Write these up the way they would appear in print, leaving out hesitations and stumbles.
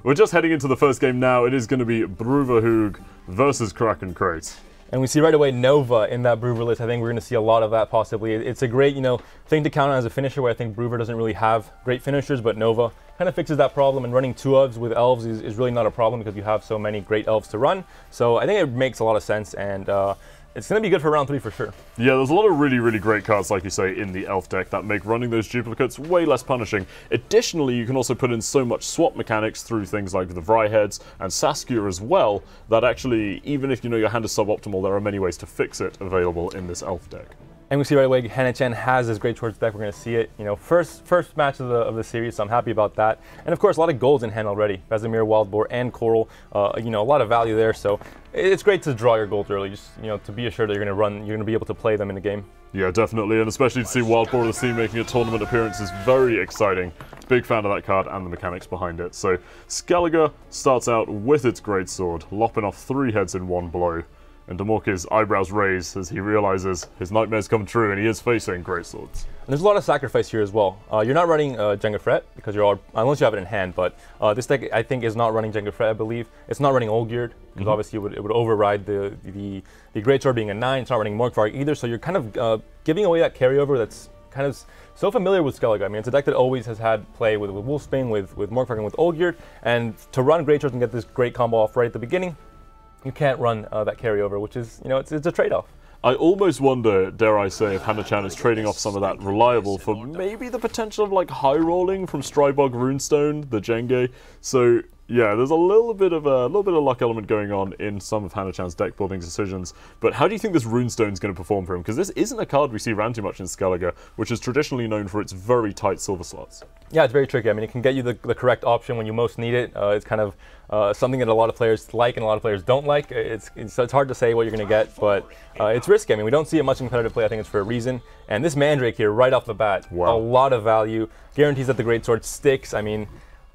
we're just heading into the first game now. It is going to be Bruverhug versus Kraken Crate. And we see right away Nova in that Bruver list. I think we're going to see a lot of that possibly. It's a great, thing to count on as a finisher where I think Bruver doesn't really have great finishers, but Nova kind of fixes that problem, and running 2 elves with elves is really not a problem because you have so many great elves to run. So I think it makes a lot of sense, and it's going to be good for round 3 for sure. Yeah, there's a lot of really, really great cards, like you say, in the elf deck that make running those duplicates way less punishing. Additionally, you can also put in so much swap mechanics through things like the Vryheads and Saskia as well, that actually, even if your hand is suboptimal, there are many ways to fix it available in this elf deck. And we see right away Huyahanachan has this great swords deck. We're going to see it, first match of the series, so I'm happy about that. And of course, a lot of golds in hand already. Vesemir, Wildboar, and Coral, a lot of value there. So it's great to draw your golds early, just to be assured that you're going to be able to play them in the game. Yeah, definitely, and especially to see Wildboar of the Sea making a tournament appearance is very exciting. Big fan of that card and the mechanics behind it. So Skellige starts out with its greatsword, lopping off 3 heads in 1 blow. And Damorquis' eyebrows raise as he realizes his nightmares come true and he is facing greatswords. And there's a lot of sacrifice here as well. You're not running Jengafret because unless you have it in hand, but this deck I think is not running Jengafret, I believe. It's not running Olgierd because obviously it would override the greatsword being a 9. It's not running Morkvarg either, so you're kind of giving away that carryover that's kind of so familiar with Skellige. I mean, it's a deck that always has had play with Wolfsbane, with Morkvarg, and with Olgierd, and to run greatswords and get this great combo off right at the beginning, you can't run that carryover, which is, it's a trade-off. I almost wonder, dare I say, if Huyahanachan is trading off some of that reliable for maybe the potential of high rolling from Strybog Runestone, the Jenge. So yeah, there's a little bit of luck element going on in some of Huyahanachan's deck building decisions. But how do you think this Runestone is going to perform for him? Because this isn't a card we see around too much in Skellige, which is traditionally known for its very tight silver slots. Yeah, it's very tricky. I mean, it can get you the correct option when you most need it. It's kind of something that a lot of players like and a lot of players don't like. It's hard to say what you're going to get, but it's risky. I mean, we don't see it much in competitive play. I think it's for a reason. And this Mandrake here, right off the bat, wow, a lot of value. Guarantees that the greatsword sticks. I mean,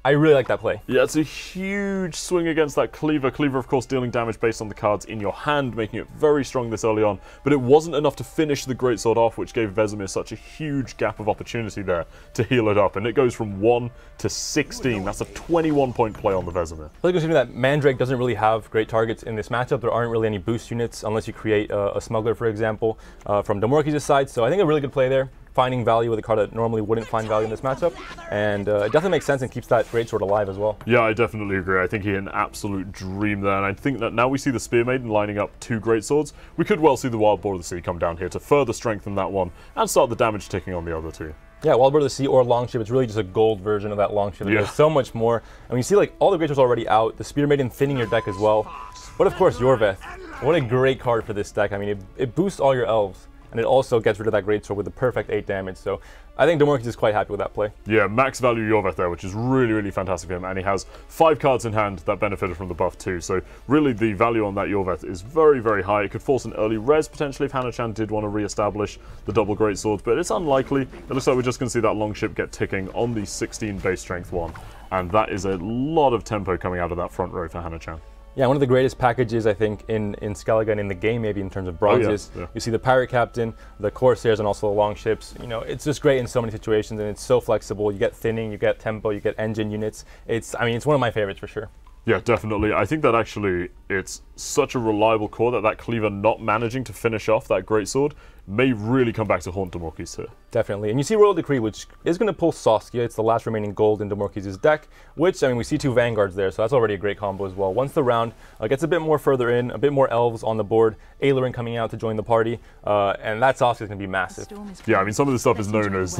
I really like that play. Yeah, it's a huge swing against that Cleaver. Cleaver, of course, dealing damage based on the cards in your hand, making it very strong this early on. But it wasn't enough to finish the greatsword off, which gave Vesemir such a huge gap of opportunity there to heal it up. And it goes from 1 to 16. That's a 21-point play on the Vesemir. I think considering that Mandrake doesn't really have great targets in this matchup, there aren't really any boost units unless you create a Smuggler, for example, from Damorquis' side. So I think a really good play there, finding value with a card that normally wouldn't find value in this matchup, and it definitely makes sense and keeps that greatsword alive as well. Yeah, I definitely agree. I think he had an absolute dream there, and I think that now we see the Spear Maiden lining up 2 greatswords, we could well see the Wildboar of the Sea come down here to further strengthen that one and start the damage ticking on the other 2. Yeah, Wildboar of the Sea or Longship, it's really just a gold version of that Longship. It does so much more. And when you see all the greatswords already out, the Spear Maiden thinning your deck as well. But of course, Yorveth. What a great card for this deck. I mean, it boosts all your elves, and it also gets rid of that greatsword with the perfect 8 damage. So I think Damorquis is quite happy with that play. Yeah, max value Yorveth there, which is really, really fantastic for him. And he has 5 cards in hand that benefited from the buff too. So really the value on that Yorveth is very, very high. It could force an early res potentially if Huyahanachan did want to re-establish the double greatswords, but it's unlikely. It looks like we're just going to see that Longship get ticking on the 16 base strength one. And that is a lot of tempo coming out of that front row for Huyahanachan. Yeah, one of the greatest packages, I think, in Skellige and in the game, maybe in terms of bronzes. Oh, yeah. You see the Pirate Captain, the Corsairs, and also the Longships. It's just great in so many situations, and it's so flexible. You get thinning, you get tempo, you get engine units. I mean, it's one of my favorites for sure. Yeah, definitely. I think that actually it's such a reliable core that Cleaver not managing to finish off that greatsword may really come back to haunt Damorquis here. Definitely. And you see Royal Decree, which is going to pull Saskia. It's the last remaining gold in Damorquis' deck, which, I mean, we see 2 Vanguards there, so that's already a great combo as well. Once the round gets a bit more further in, a bit more elves on the board, Ailerin coming out to join the party, and that Saskia is going to be massive. Yeah, I mean, some of this stuff is known as,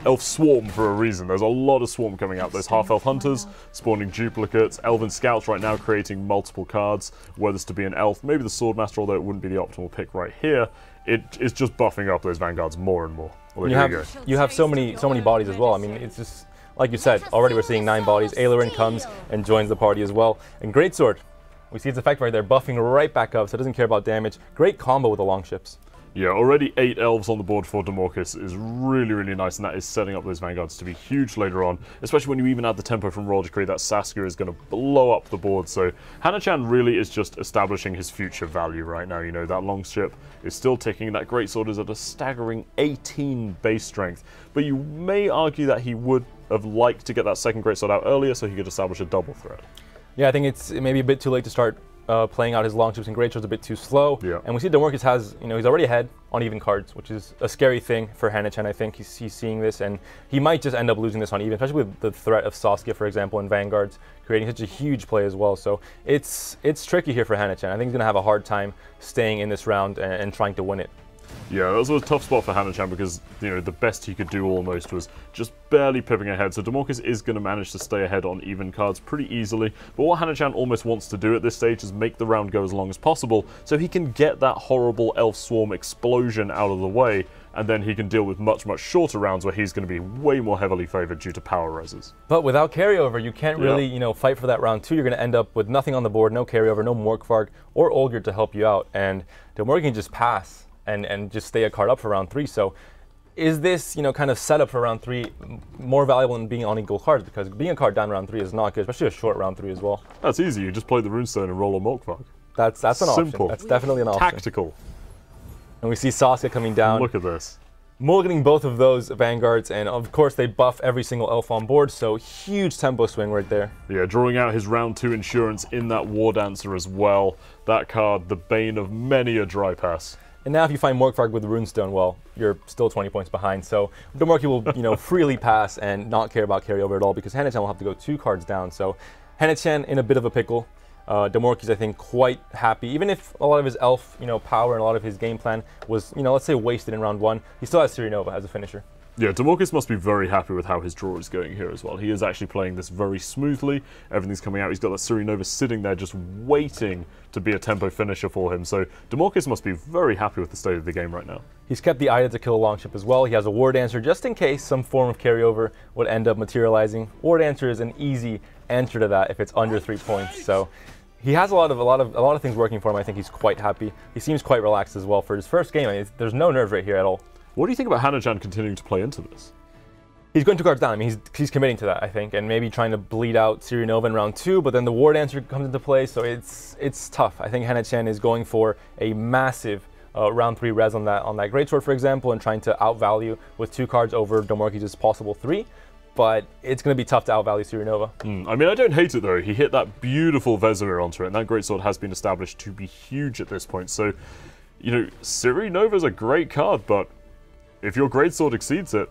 Elf Swarm for a reason. There's a lot of Swarm coming out. There's Half-Elf Hunters, spawning duplicates, Elven Scouts right now creating multiple cards, whether it's to be an Elf, maybe the Swordmaster, although it wouldn't be the optimal pick right here. It is just buffing up those Vanguards more and more. Well, you have so many bodies as well. I mean, it's just, like you said, already we're seeing 9 bodies. Ailerin comes and joins the party as well. And Greatsword, we see its effect right there, buffing right back up, so it doesn't care about damage. Great combo with the Longships. Yeah, already 8 elves on the board for Damorquis is really, really nice, and that is setting up those Vanguards to be huge later on, especially when you even add the tempo from Royal Decree. That Saskia is going to blow up the board, so Huyahanachan really is just establishing his future value right now. That Longship is still ticking, that Greatsword is at a staggering 18 base strength, but you may argue that he would have liked to get that second greatsword out earlier so he could establish a double threat. Yeah, I think it may be a bit too late to start playing out his longships and greatswords a bit too slow. Yeah. And we see Damorquis has, he's already ahead on even cards, which is a scary thing for Huyahanachan. I think he's seeing this, and he might just end up losing this on even, especially with the threat of Saskia, for example, and Vanguards creating such a huge play as well. So it's tricky here for Huyahanachan. I think he's going to have a hard time staying in this round and trying to win it. Yeah, that was a tough spot for Huyahanachan because, the best he could do almost was just barely pipping ahead. So Damorquis is going to manage to stay ahead on even cards pretty easily. But what Huyahanachan almost wants to do at this stage is make the round go as long as possible so he can get that horrible Elf Swarm explosion out of the way, and then he can deal with much, much shorter rounds where he's going to be way more heavily favored due to power reses. But without carryover, you can't really, fight for that round 2. You're going to end up with nothing on the board, no carryover, no Morkvarg or Olgierd to help you out. And Damorquis can just pass and just stay a card up for round 3. So is this, kind of setup for round 3 more valuable than being on equal cards? Because being a card down round 3 is not good, especially a short round 3 as well. That's easy. You just play the Runestone and roll a Morkvarg. That's an option. Simple. That's definitely an option. Tactical. And we see Saskia coming down. Look at this. Mulliganing both of those Vanguards, and of course they buff every single elf on board, so huge tempo swing right there. Yeah, drawing out his round 2 insurance in that War Dancer as well. That card, the bane of many a dry pass. And now if you find Morkvarg with Runestone, well, you're still 20 points behind. So Damorquis will, freely pass and not care about carryover at all because Huyahanachan will have to go 2 cards down. So Huyahanachan in a bit of a pickle. Damorquis, I think, quite happy. Even if a lot of his elf, power and a lot of his game plan was, let's say wasted in round 1, he still has Sirinova as a finisher. Yeah, Damorquis must be very happy with how his draw is going here as well. He is actually playing this very smoothly. Everything's coming out. He's got that Sirinova sitting there just waiting to be a tempo finisher for him. So Damorquis must be very happy with the state of the game right now. He's kept the Ida to kill a longship as well. He has a War Dancer just in case some form of carryover would end up materializing. War Dancer is an easy answer to that if it's under 3 points. So he has a lot of things working for him. I think he's quite happy. He seems quite relaxed as well for his first game. I mean, there's no nerves right here at all. What do you think about Huyahanachan continuing to play into this? He's going 2 cards down. I mean, he's committing to that, I think, and maybe trying to bleed out Sirinova in round 2, but then the War Dancer comes into play, so it's tough. I think Huyahanachan is going for a massive round 3 res on that greatsword, for example, and trying to outvalue with 2 cards over Damorquis' possible 3. But it's going to be tough to outvalue Sirinova. I mean, I don't hate it, though. He hit that beautiful Vesemir onto it, and that greatsword has been established to be huge at this point. So, Sirinova's a great card, but if your greatsword exceeds it,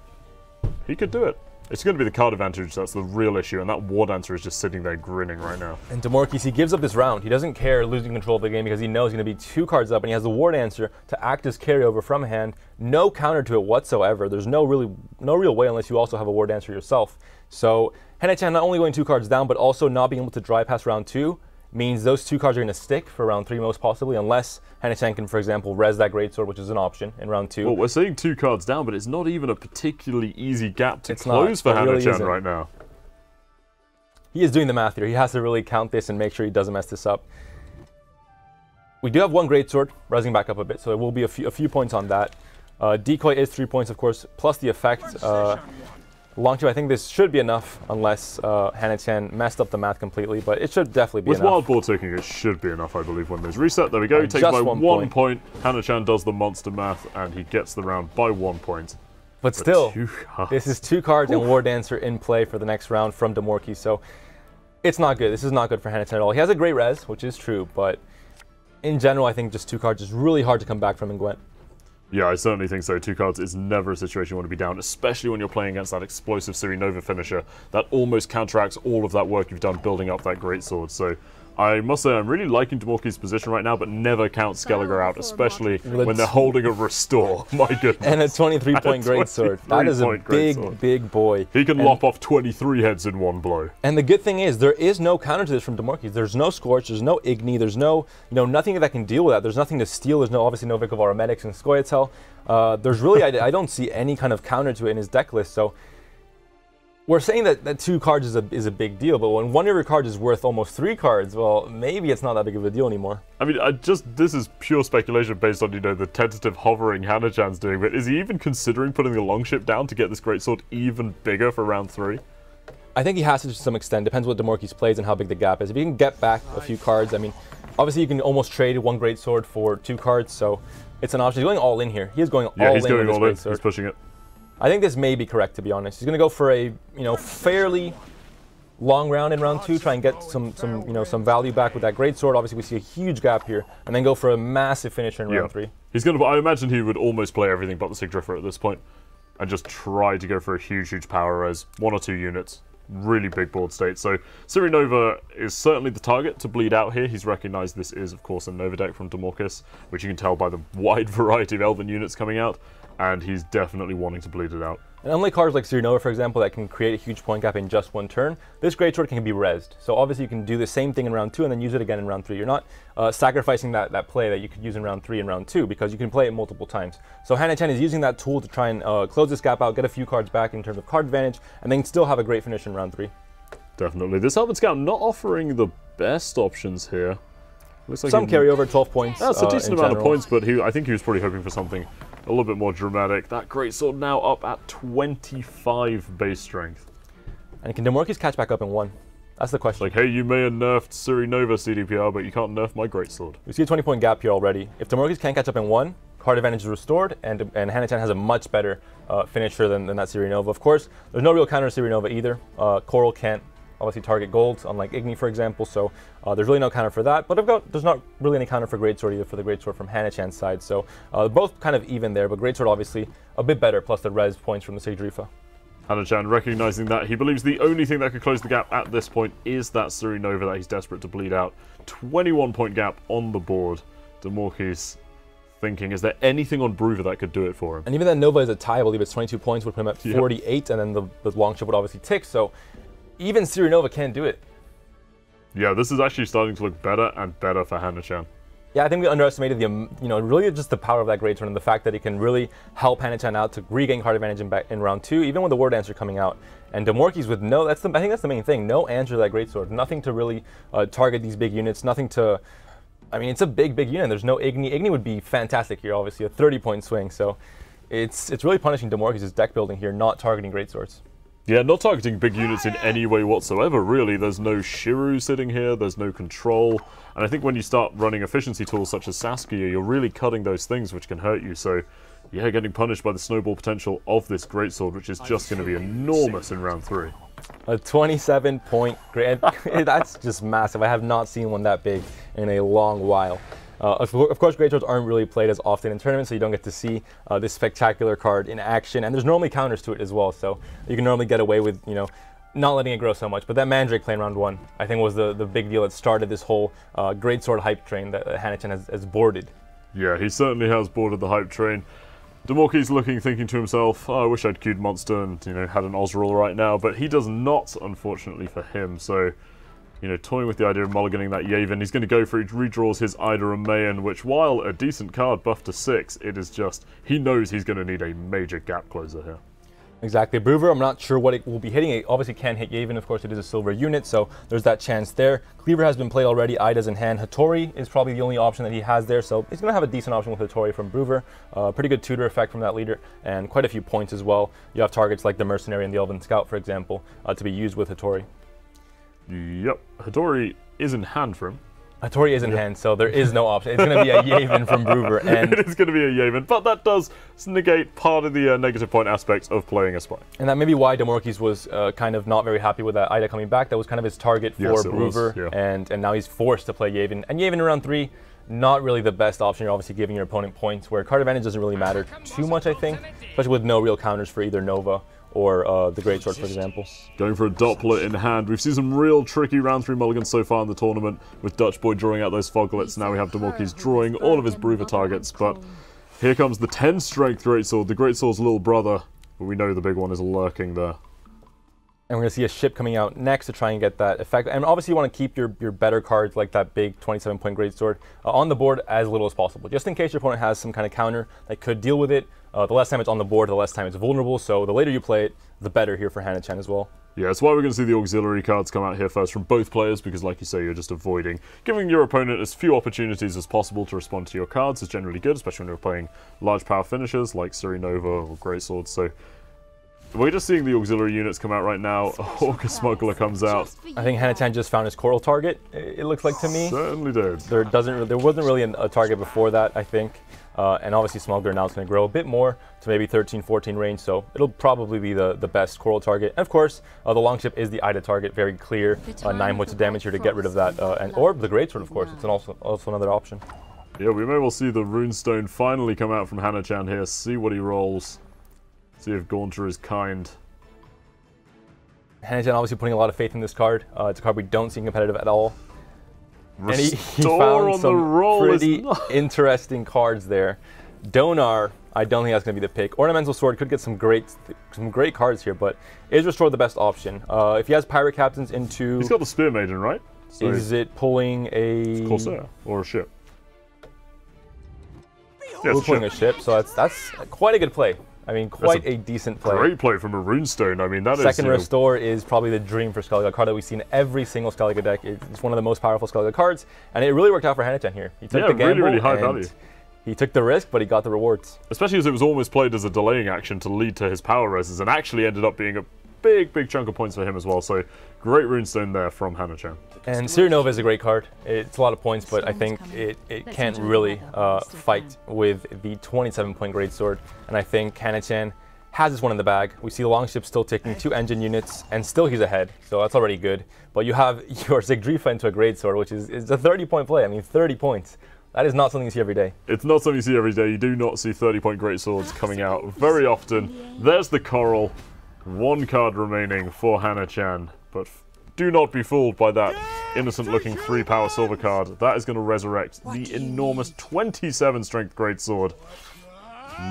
he could do it. It's going to be the card advantage that's the real issue, and that War Dancer is just sitting there grinning right now. And Damorquis, he gives up this round. He doesn't care losing control of the game because he knows he's going to be 2 cards up, and he has the War Dancer to act as carryover from hand. No counter to it whatsoever. There's no real way unless you also have a War Dancer yourself. So Huyahanachan not only going 2 cards down, but also not being able to dry pass round 2 means those 2 cards are going to stick for round 3 most possibly, unless Huyahanachan can, for example, res that greatsword, which is an option in round 2. Well, we're seeing 2 cards down, but it's not even a particularly easy gap to close for Huyahanachan right now. He is doing the math here. He has to really count this and make sure he doesn't mess this up. We do have 1 greatsword, resing back up a bit, so it will be a few points on that. Decoy is 3 points, of course, plus the effect. Longtube, I think this should be enough, unless Huyahanachan messed up the math completely, but it should definitely be enough. With Wild Boar taking, it should be enough, I believe, when there's reset. There we go. He takes by 1 point. Huyahanachan does the monster math, and he gets the round by 1 point. But still, this is 2 cards and War Dancer in play for the next round from Damorquis, so it's not good. This is not good for Huyahanachan at all. He has a great res, which is true, but in general, I think just 2 cards is really hard to come back from in Gwent. Yeah, I certainly think so. 2 cards is never a situation you want to be down, especially when you're playing against that explosive Sirinova finisher that almost counteracts all of that work you've done building up that greatsword. So I must say I'm really liking Damorquis' position right now, but never count Skelliger out, especially when they're holding a restore. My goodness. And a 23-point greatsword. That is a big boy. He can lop off 23 heads in 1 blow. And the good thing is, there is no counter to this from Damorquis. There's no Scorch, there's no Igni, there's no, nothing that can deal with that. There's nothing to steal. There's obviously no Vic of Aromatics and Scoia'tael. There's really, I don't see any kind of counter to it in his deck list. So we're saying that 2 cards is a big deal, but when 1 of your cards is worth almost 3 cards, well, maybe it's not that big of a deal anymore. I mean, this is pure speculation based on, the tentative hovering Huyahanachan's doing, but is he even considering putting the longship down to get this greatsword even bigger for round 3? I think he has to some extent. Depends what Damorquis plays and how big the gap is. If he can get back a few cards, I mean, obviously you can almost trade 1 greatsword for 2 cards, so it's an option. He's going all in here. He is going all in with this greatsword. He's pushing it. I think this may be correct, to be honest. He's going to go for a fairly long round in round 2, try and get some value back with that greatsword. Obviously, we see a huge gap here, and then go for a massive finisher in round 3. He's going to. I imagine he would almost play everything but the Sigdriffer at this point, and just try to go for a huge power res, 1 or 2 units. Really big board state. So Sirinova is certainly the target to bleed out here. He's recognized this is, of course, a Nova deck from Damorquis, which you can tell by the wide variety of Elven units coming out, and he's definitely wanting to bleed it out. And unlike cards like Sirinova, for example, that can create a huge point gap in just 1 turn, this greatsword can be rezzed. So obviously you can do the same thing in round 2 and then use it again in round 3. You're not sacrificing that play that you could use in round 3 and round 2, because you can play it multiple times. So Huyahanachan is using that tool to try and close this gap out, get a few cards back in terms of card advantage, and then still have a great finish in round 3. Definitely. This Elven Scout not offering the best options here. Looks like some carryover, 12 points. That's a decent amount of points, but I think he was probably hoping for something a little bit more dramatic. That greatsword now up at 25 base strength. And can Damorquis catch back up in 1? That's the question. Like, hey, you may have nerfed Sirinova CDPR, but you can't nerf my greatsword. We see a 20-point gap here already. If Damorquis can't catch up in 1, card advantage is restored, and Huyahanachan has a much better finisher than that Sirinova. Of course, there's no real counter to Sirinova either. Coral can't obviously target gold, unlike Igni, for example, so there's really no counter for that. But there's not really any counter for Greatsword either for the Greatsword from Huyahanachan's side, so both kind of even there, but Greatsword obviously a bit better, plus the res points from the Sigdrifa. Huyahanachan recognizing that he believes the only thing that could close the gap at this point is that Sirinova that he's desperate to bleed out. 21-point gap on the board. Damorquis thinking, is there anything on Bruver that could do it for him? And even that Nova is a tie, I believe it's 22 points, would put him at 48, and then the long shot would obviously tick, so even Sirinova can't do it. Yeah, this is actually starting to look better and better for Huyahanachan. Yeah, I think we underestimated the, really just the power of that Greatsword and the fact that it can really help Huyahanachan out to regain card advantage in round 2, even with the Word Answer coming out. And Damorquis with I think that's the main thing, no answer to that Greatsword, nothing to really target these big units, nothing to, I mean, it's a big unit. There's no Igni. Igni would be fantastic here, obviously, a 30-point swing, so it's really punishing Damorquis' deck building here, not targeting Greatswords. Yeah, not targeting big units in any way whatsoever, really. There's no Shiru sitting here, there's no control, and I think when you start running efficiency tools such as Saskia, you're really cutting those things which can hurt you, so yeah, getting punished by the snowball potential of this greatsword, which is just going to be enormous in round 3. A 27-point great, that's just massive. I have not seen one that big in a long while. Of course, Greatswords aren't really played as often in tournaments, so you don't get to see this spectacular card in action, and there's normally counters to it as well, so you can normally get away with, not letting it grow so much. But that Mandrake play in round 1, I think, was the big deal that started this whole Greatsword hype train that Huyahanachan has boarded. Yeah, he certainly has boarded the hype train. Damorquis thinking to himself, oh, I wish I'd queued Monster and, had an Ozreal right now, but he does not, unfortunately for him, so toying with the idea of mulliganing that Yavin. He's going to go for it, redraws his Ida and Mayan, which, while a decent card buffed to 6, it is just, he knows he's going to need a major gap closer here. Exactly. Bruver, I'm not sure what it will be hitting. It obviously can hit Yavin. Of course, it is a silver unit, so there's that chance there. Cleaver has been played already. Ida's in hand. Hattori is probably the only option that he has there, so he's going to have a decent option with Hattori from Bruver. Pretty good tutor effect from that leader, and quite a few points as well. You have targets like the Mercenary and the Elven Scout, for example, to be used with Hattori. Yep, Hattori is in hand for him. Hattori is in hand, so there is no option. It's going to be a Yavin from Bruver. And it is going to be a Yavin, but that does negate part of the negative point aspects of playing a Spy. And that may be why Damorquis was kind of not very happy with that Ida coming back. That was kind of his target for Bruver, and now he's forced to play Yavin. And Yavin in round 3, not really the best option. You're obviously giving your opponent points, where card advantage doesn't really matter too much, I think, especially with no real counters for either Nova or the Greatsword, for example. Going for a Doppler in hand. We've seen some real tricky round 3 mulligans so far in the tournament, with Dutch Boy drawing out those Foglets. Now we have Damorquis drawing all of his Bruver targets, but here comes the 10 strength Greatsword, the Greatsword's little brother, but we know the big one is lurking there. And we're going to see a ship coming out next to try and get that effect. And obviously you want to keep your better cards, like that big 27-point Greatsword, on the board as little as possible, just in case your opponent has some kind of counter that could deal with it. The less time it's on the board, the less time it's vulnerable, so the later you play it, the better here for Huyahanachan as well. Yeah, that's why we're going to see the auxiliary cards come out here first from both players, because like you say, you're just giving your opponent as few opportunities as possible to respond to your cards is generally good, especially when you're playing large power finishers like Sirinova or Greatsword. So we're just seeing the auxiliary units come out right now. Orca Smuggler comes out. I think Huyahanachan just found his coral target, it looks like to me. Certainly did. There wasn't really a target before that, I think. And obviously Smuggler now is going to grow a bit more to maybe 13, 14 range, so it'll probably be the best coral target. And of course, the longship is the Ida target, very clear. 9 points of damage here to get rid of that. Or the greatsword, of course, it's also another option. Yeah, we may well see the runestone finally come out from Huyahanachan here, see what he rolls. See if Gaunter is kind. Huyahanachan obviously putting a lot of faith in this card. It's a card we don't see competitive at all. And he Restore found on the some roll pretty interesting cards there. Donar, I don't think that's going to be the pick. Ornamental Sword could get some great cards here, but is Restore the best option? If he has Pirate Captains into... He's got the Spear Maiden, right? So is it pulling a... Corsair or a ship? Yeah, we're pulling a ship, so that's quite a good play. I mean, quite a decent play. Great play from a runestone. I mean, that Second Restore is probably the dream for Skellige, a card that we see in every single Skellige deck. It's one of the most powerful Skellige cards, and it really worked out for Huyahanachan here. He took the gamble, really high value. He took the risk, but he got the rewards. Especially as it was almost played as a delaying action to lead to his power reses, and actually ended up being a big chunk of points for him as well. So great runestone there from Huyahanachan. And Cyrenova is a great card. It's a lot of points, but I think it can't really fight with the 27-point greatsword. And I think Huyahanachan has this one in the bag. We see the longship still taking 2 engine units, and still he's ahead, so that's already good. But you have your Sigdrifa into a greatsword, which is a 30-point play. I mean, 30 points. That is not something you see every day. It's not something you see every day. You do not see 30-point greatswords coming out very often. There's the coral. 1 card remaining for Huyahanachan, but do not be fooled by that innocent-looking 3-power silver card. That is going to resurrect the enormous 27 strength greatsword.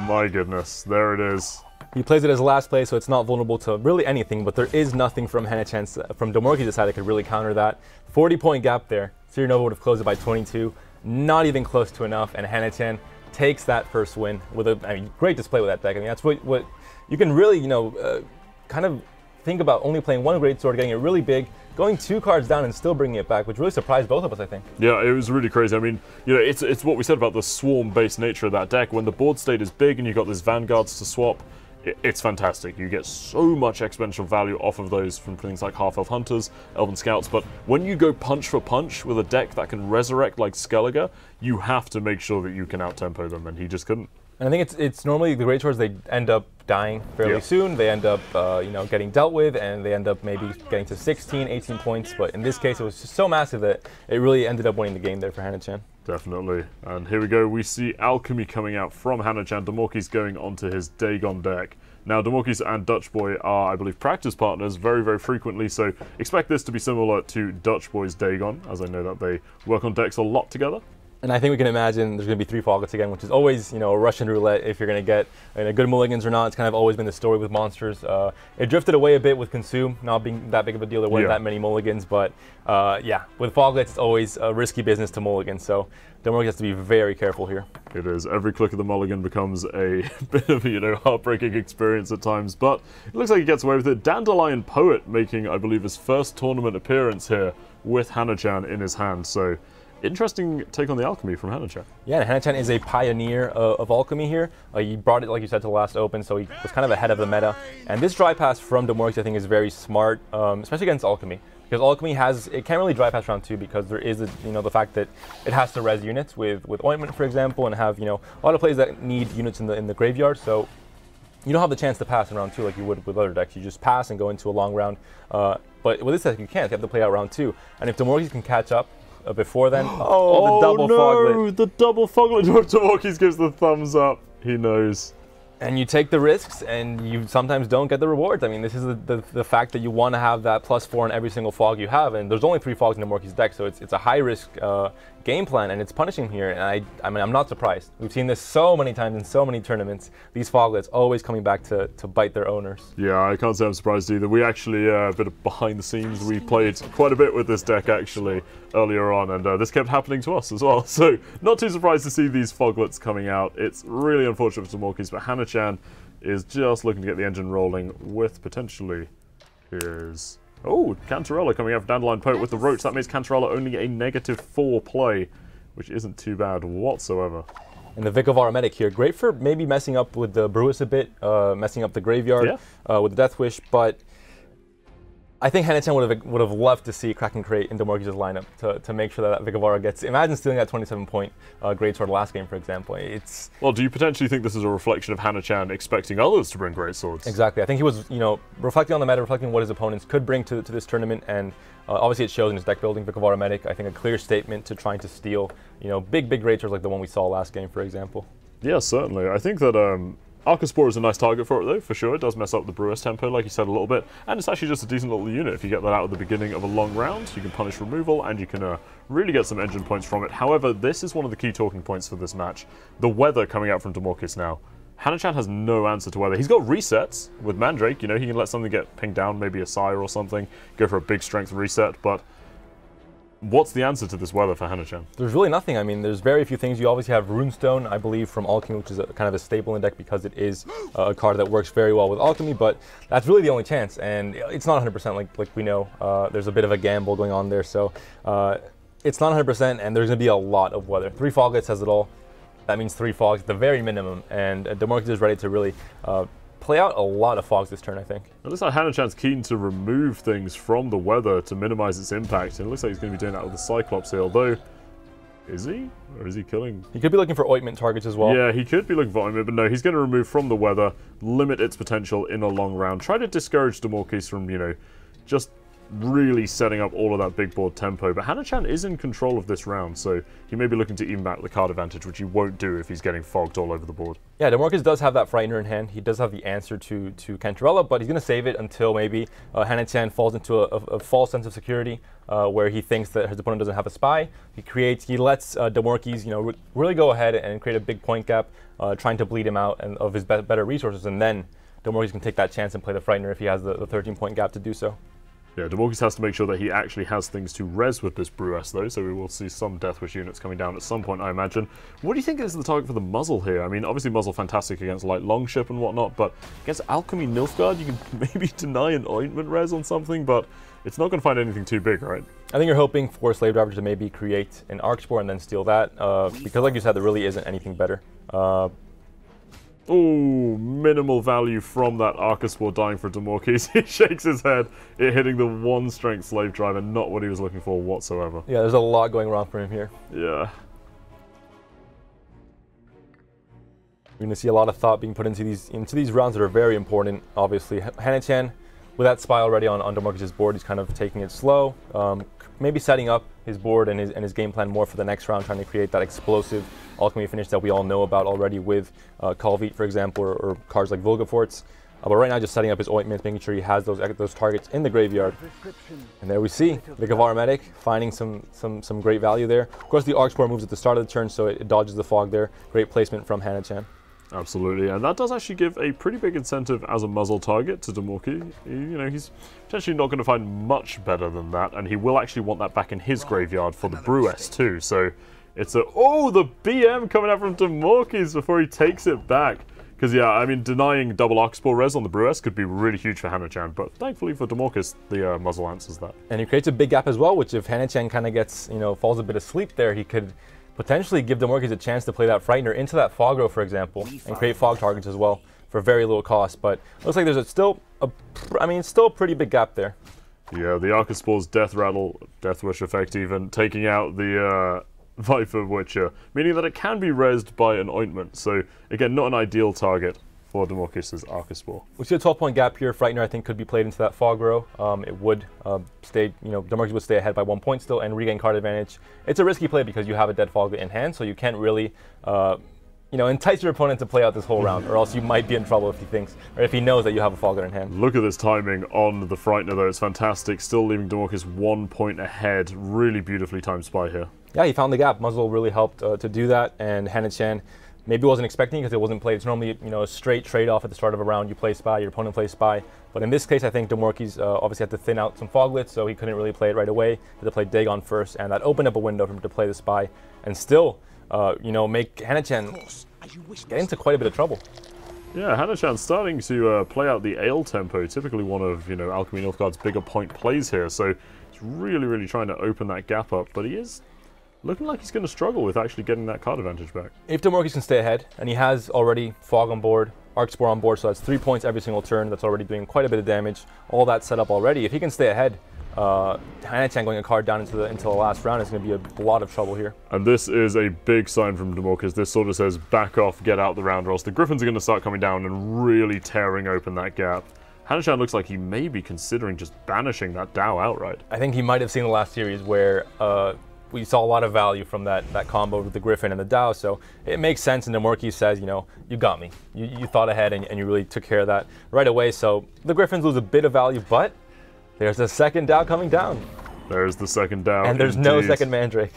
My goodness, there it is. He plays it as last play, so it's not vulnerable to really anything, but there is nothing from Damorquis' side that could really counter that. 40-point gap there. Cyrenova would have closed it by 22. Not even close to enough, and Huyahanachan takes that first win with a great display with that deck. I mean, that's what you can really, kind of think about only playing 1 greatsword, getting it really big, going 2 cards down and still bringing it back, which really surprised both of us, I think. Yeah, it was really crazy. I mean, it's what we said about the swarm-based nature of that deck. When the board state is big and you've got these vanguards to swap, it's fantastic. You get so much exponential value off of those from things like Half-Elf Hunters, Elven Scouts, but when you go punch for punch with a deck that can resurrect like Skellige, you have to make sure that you can out-tempo them, and he just couldn't. And I think it's normally the greatswords, they end up dying fairly soon. They end up, getting dealt with, and they end up maybe getting to 16, 18 points. But in this case, it was just so massive that it really ended up winning the game there for Huyahanachan. Definitely. And here we go. We see Alchemy coming out from Huyahanachan. Damorquis going onto his Dagon deck. Now, Damorquis and Dutch Boy are, I believe, practice partners very frequently, so expect this to be similar to Dutch Boy's Dagon, as I know that they work on decks a lot together. And I think we can imagine there's going to be 3 Foglets again, which is always, a Russian roulette if you're going to get good mulligans or not. It's kind of always been the story with monsters. It drifted away a bit with Consume, not being that big of a deal. There weren't that many mulligans, but yeah, with Foglets, it's always a risky business to mulligan. So Damorquis has to be very careful here. It is. Every click of the mulligan becomes a bit of a, heartbreaking experience at times, but it looks like he gets away with it. Dandelion Poet making, I believe, his first tournament appearance here with Huyahanachan in his hand. So interesting take on the Alchemy from Huyahanachan. Yeah, and Huyahanachan is a pioneer of Alchemy here. He brought it, like you said, to the last Open, so he was kind of ahead of the meta. And this dry pass from Damorquis, I think, is very smart, especially against Alchemy. Because Alchemy it can't really dry pass round 2 because there is, the fact that it has to res units with Ointment, for example, and have, a lot of plays that need units in the graveyard. So you don't have the chance to pass in round 2 like you would with other decks. You just pass and go into a long round. But with this deck, you can't. You have to play out round 2. And if Damorquis can catch up before then, the double Foglet. The double Foglet. Damorquis gives the thumbs up. He knows. And you take the risks, and you sometimes don't get the rewards. I mean, this is the fact that you want to have that +4 on every single fog you have, and there's only 3 fogs in Damorquis' deck, so it's a high-risk game plan, and it's punishing here. And I mean, I'm not surprised. We've seen this so many times in so many tournaments. These Foglets always coming back to bite their owners. Yeah, I can't say I'm surprised either. We actually, a bit of behind the scenes, we played quite a bit with this deck actually earlier on, and this kept happening to us as well. So not too surprised to see these Foglets coming out. It's really unfortunate for Damorquis, but Huyahanachan is just looking to get the engine rolling with potentially his... Oh, Cantarella coming out of Dandelion Poet with the Roach. That makes Cantarella only a -4 play, which isn't too bad whatsoever. And the Vic of Aromatic here, great for maybe messing up with the Brewis a bit, messing up the graveyard with the Death Wish, but I think Huyahanachan would have loved to see Kraken Crate in Damorquis' lineup to make sure that Vic of Ara gets. Imagine stealing that 27-point greatsword last game, for example. Well, do you potentially think this is a reflection of Huyahanachan expecting others to bring greatswords? Exactly. I think he was, reflecting on the meta, reflecting what his opponents could bring to this tournament, and obviously it shows in his deck building. Vic of Aromatic, I think a clear statement to trying to steal, big greatswords like the one we saw last game, for example. Yeah, certainly. I think that Archospore is a nice target for it, though, for sure. It does mess up the Brewis tempo, like you said, a little bit. And it's actually just a decent little unit. If you get that out at the beginning of a long round, you can punish removal, and you can really get some engine points from it. However, this is one of the key talking points for this match. The weather coming out from Damorquis now. Huyahanachan has no answer to weather. He's got resets with Mandrake. He can let something get pinged down, maybe a Sire or something, go for a big strength reset, but what's the answer to this weather for Huyahanachan? There's really nothing. I mean, there's very few things. You obviously have Runestone, I believe, from Alchemy, which is kind of a staple in deck because it is a card that works very well with Alchemy, but that's really the only chance, and it's not 100% like we know. There's a bit of a gamble going on there, so it's not 100%, and there's going to be a lot of weather. 3 Foglets has it all. That means 3 Fogs at the very minimum, and Damorquis is ready to really play out a lot of Fogs this turn, I think. It looks like Huyahanachan's keen to remove things from the weather to minimize its impact, and it looks like he's going to be doing that with the Cyclops here, although, is he? Or is he killing? He could be looking for ointment targets as well. Yeah, he could be looking for ointment, but no, he's going to remove from the weather, limit its potential in a long round, try to discourage Damorquis from, just really setting up all of that big board tempo, but Huyahanachan is in control of this round, so he may be looking to even back the card advantage, which he won't do if he's getting fogged all over the board. Yeah, Damorquis does have that Frightener in hand. He does have the answer to Cantarella, but he's going to save it until maybe Huyahanachan falls into a false sense of security where he thinks that his opponent doesn't have a spy. He lets Damorquis, really go ahead and create a big point gap, trying to bleed him out and of his better resources, and then Damorquis can take that chance and play the Frightener if he has the 13-point gap to do so. Yeah, Damorquis has to make sure that he actually has things to res with this Brewess, though, so we will see some Deathwish units coming down at some point, I imagine. What do you think is the target for the Muzzle here? I mean, obviously Muzzle fantastic against like Longship and whatnot, but against Alchemy Nilfgaard, you can maybe deny an Ointment res on something, but it's not going to find anything too big, right? I think you're hoping for Slave Driver to maybe create an Archspore and then steal that, because like you said, there really isn't anything better. Oh, minimal value from that Archospore dying for Damorquis. He shakes his head, it hitting the 1-strength Slave Driver, not what he was looking for whatsoever. Yeah, there's a lot going wrong for him here. Yeah. You're going to see a lot of thought being put into these rounds that are very important, obviously. Huyahanachan, with that spy already on Damorquis' board, he's kind of taking it slow, maybe setting up his board and his game plan more for the next round, trying to create that explosive Alchemy finish that we all know about already with Calvite, for example, or cards like Vulgaforts. But right now, just setting up his ointments, making sure he has those targets in the graveyard. And there we see Vic of Aromatic finding some great value there. Of course, the Archspore moves at the start of the turn, so it dodges the fog there. Great placement from Huyahanachan. Absolutely, and that does actually give a pretty big incentive as a muzzle target to Damorquis. He's potentially not going to find much better than that, and he will actually want that back in his graveyard for the Brewess too. So it's the BM coming out from Damorquis before he takes it back. Because yeah, I mean, denying double Archspore res on the Brewess could be really huge for Huyahanachan, but thankfully for Damorquis, the muzzle answers that. And he creates a big gap as well, which if Huyahanachan kind of gets, falls a bit asleep there, he could potentially give Damorquis a chance to play that Frightener into that Fogro, for example, and create fog targets as well for very little cost. But looks like there's still a pretty big gap there. Yeah, the Archospore's Death Rattle, Death Wish effect even, taking out the Viper Witcher, meaning that it can be rezzed by an Ointment. So again, not an ideal target for Damorquis' Archospore. We see a 12-point gap here. Frightener, I think, could be played into that Fog Row. It would stay, Damorquis would stay ahead by 1 point still and regain card advantage. It's a risky play because you have a dead Foglet in hand, so you can't really, entice your opponent to play out this whole round, or else you might be in trouble if he thinks, or if he knows that you have a Foglet in hand. Look at this timing on the Frightener, though. It's fantastic. Still leaving Damorquis 1 point ahead. Really beautifully timed spy here. Yeah, he found the gap. Muzzle really helped to do that, and Huyahanachan maybe wasn't expecting because it wasn't played. It's normally a straight trade-off at the start of a round. You play spy, your opponent plays spy. But in this case, I think Damorquis obviously had to thin out some Foglets, so he couldn't really play it right away. He had to play Dagon first, and that opened up a window for him to play the spy and still, make Huyahanachan get into quite a bit of trouble. Yeah, Huyahanachan's starting to play out the Ale tempo, typically one of Alchemy Nilfgaard's bigger point plays here. So he's really, really trying to open that gap up, but he is looking like he's going to struggle with actually getting that card advantage back. If Damorquis can stay ahead, and he has already Fog on board, Arc Spore on board, so that's 3 points every single turn. That's already doing quite a bit of damage. All that set up already. If he can stay ahead, Huyahanachan going a card down into the last round is going to be a lot of trouble here. And this is a big sign from Damorquis. This sort of says, back off, get out the round, or else the Griffins are going to start coming down and really tearing open that gap. Huyahanachan looks like he may be considering just banishing that Dao outright. I think he might have seen the last series where we saw a lot of value from that combo with the Griffin and the Dao, so it makes sense, and Damorquis says, you know, you got me. You thought ahead and you really took care of that right away, so the Griffins lose a bit of value, but there's the second Dao coming down. There's the second Dao. And there's no second Mandrake.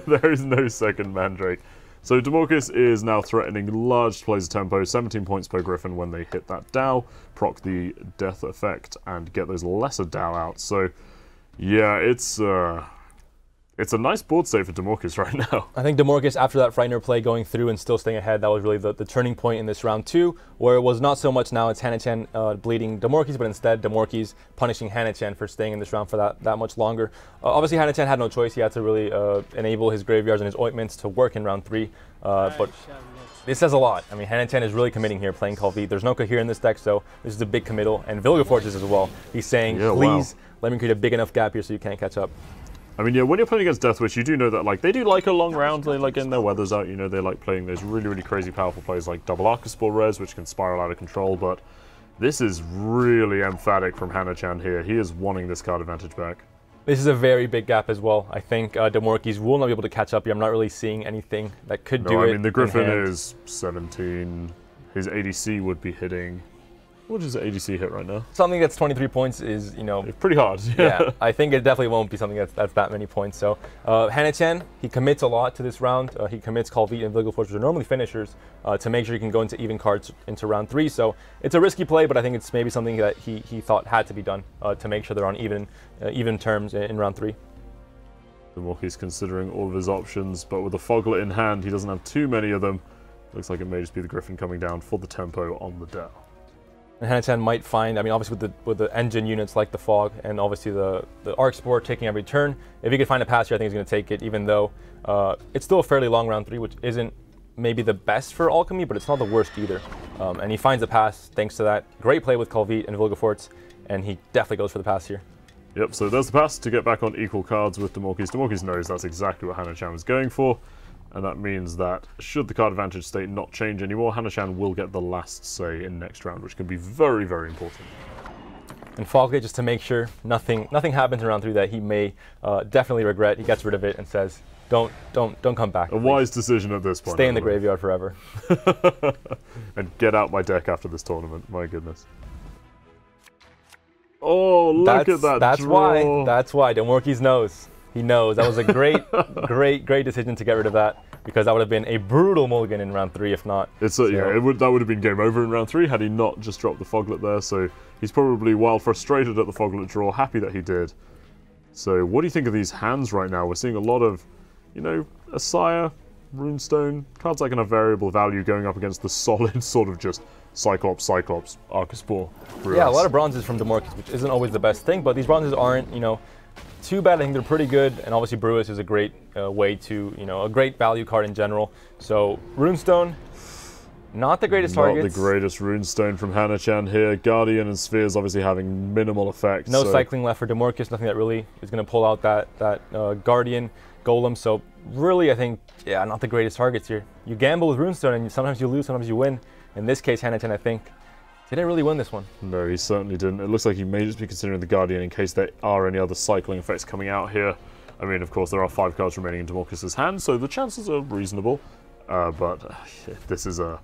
There is no second Mandrake. So Damorquis is now threatening large plays of tempo, 17 points per Griffin when they hit that Dao, proc the death effect, and get those lesser Dao out. So, yeah, it's a nice board state for Damorquis right now. I think Damorquis, after that Frightener play going through and still staying ahead, that was really the turning point in this round 2, where it was not so much now it's Huyahanachan bleeding Damorquis, but instead Damorquis punishing Huyahanachan for staying in this round for that much longer. Obviously Huyahanachan had no choice. He had to really enable his graveyards and his ointments to work in round 3, but this says a lot. I mean, Huyahanachan is really committing here, playing Calvite. There's no Cohere in this deck, so this is a big committal, and Vilgefortz is as well. He's saying, yeah, please let me create a big enough gap here so you can't catch up. I mean, yeah, when you're playing against Deathwish, you do know that, like, they do like a long round. They like getting their weathers out. You know, they like playing those really, really crazy powerful plays like double Arcaspore res, which can spiral out of control. But this is really emphatic from Huyahanachan here. He is wanting this card advantage back. This is a very big gap as well. I think Damorquis will not be able to catch up here. I'm not really seeing anything that could do it. I mean, the Griffin is 17. His ADC would be hitting... What does the ADC hit right now? Something that's 23 points is, you know... pretty hard. Yeah, I think it definitely won't be something that's that many points. So, Huyahanachan, he commits a lot to this round. He commits Calvite and Vilgefortz, which are normally finishers, to make sure he can go into even cards into round 3. So, it's a risky play, but I think it's maybe something that he thought had to be done to make sure they're on even terms in round 3. Damorquis considering all of his options, but with a Foglet in hand, he doesn't have too many of them. Looks like it may just be the Griffin coming down for the tempo on the Dao. And Huyahanachan might find, I mean, obviously with the engine units like the Fog and obviously the Arc Spore taking every turn, if he could find a pass here, I think he's going to take it, even though it's still a fairly long round 3, which isn't maybe the best for Alchemy, but it's not the worst either. And he finds a pass thanks to that great play with Calvite and Vilgefortz, and he definitely goes for the pass here. Yep, so there's the pass to get back on equal cards with Damorquis. Damorquis knows that's exactly what Huyahanachan was going for. And that means that should the card advantage state not change anymore, Huyahanachan will get the last say in next round, which can be very, very important. And Foglet, just to make sure nothing happens in round 3 that he may definitely regret, he gets rid of it and says, don't come back. A wise decision at this point. Stay in the graveyard forever. And get out my deck after this tournament, my goodness. Oh, look at that draw. That's why Damorquis knows. He knows. That was a great, great decision to get rid of that, because that would have been a brutal mulligan in round 3 if not. Yeah, that would have been game over in round 3 had he not just dropped the Foglet there. So he's probably, while frustrated at the Foglet draw, happy that he did. So what do you think of these hands right now? We're seeing a lot of, you know, Asaya, Runestone, cards like a variable value going up against the solid sort of just Cyclops, Arcaspore. Yeah, a lot of bronzes from Damorquis, which isn't always the best thing, but these bronzes aren't, you know, too bad. I think they're pretty good, and obviously Brewis is a great way to, you know, a great value card in general. So Runestone, not the greatest targets. Not the greatest Runestone from Huyahanachan here. Guardian and Spheres obviously having minimal effect. No cycling left for Damorquis, nothing that really is going to pull out that Guardian Golem. So really, I think, yeah, not the greatest targets here. You gamble with Runestone, and sometimes you lose, sometimes you win. In this case, Huyahanachan, I think, didn't really win this one. No, he certainly didn't. It looks like he may just be considering the Guardian in case there are any other cycling effects coming out here. I mean, of course, there are 5 cards remaining in Damorquis' hand, so the chances are reasonable. But this is a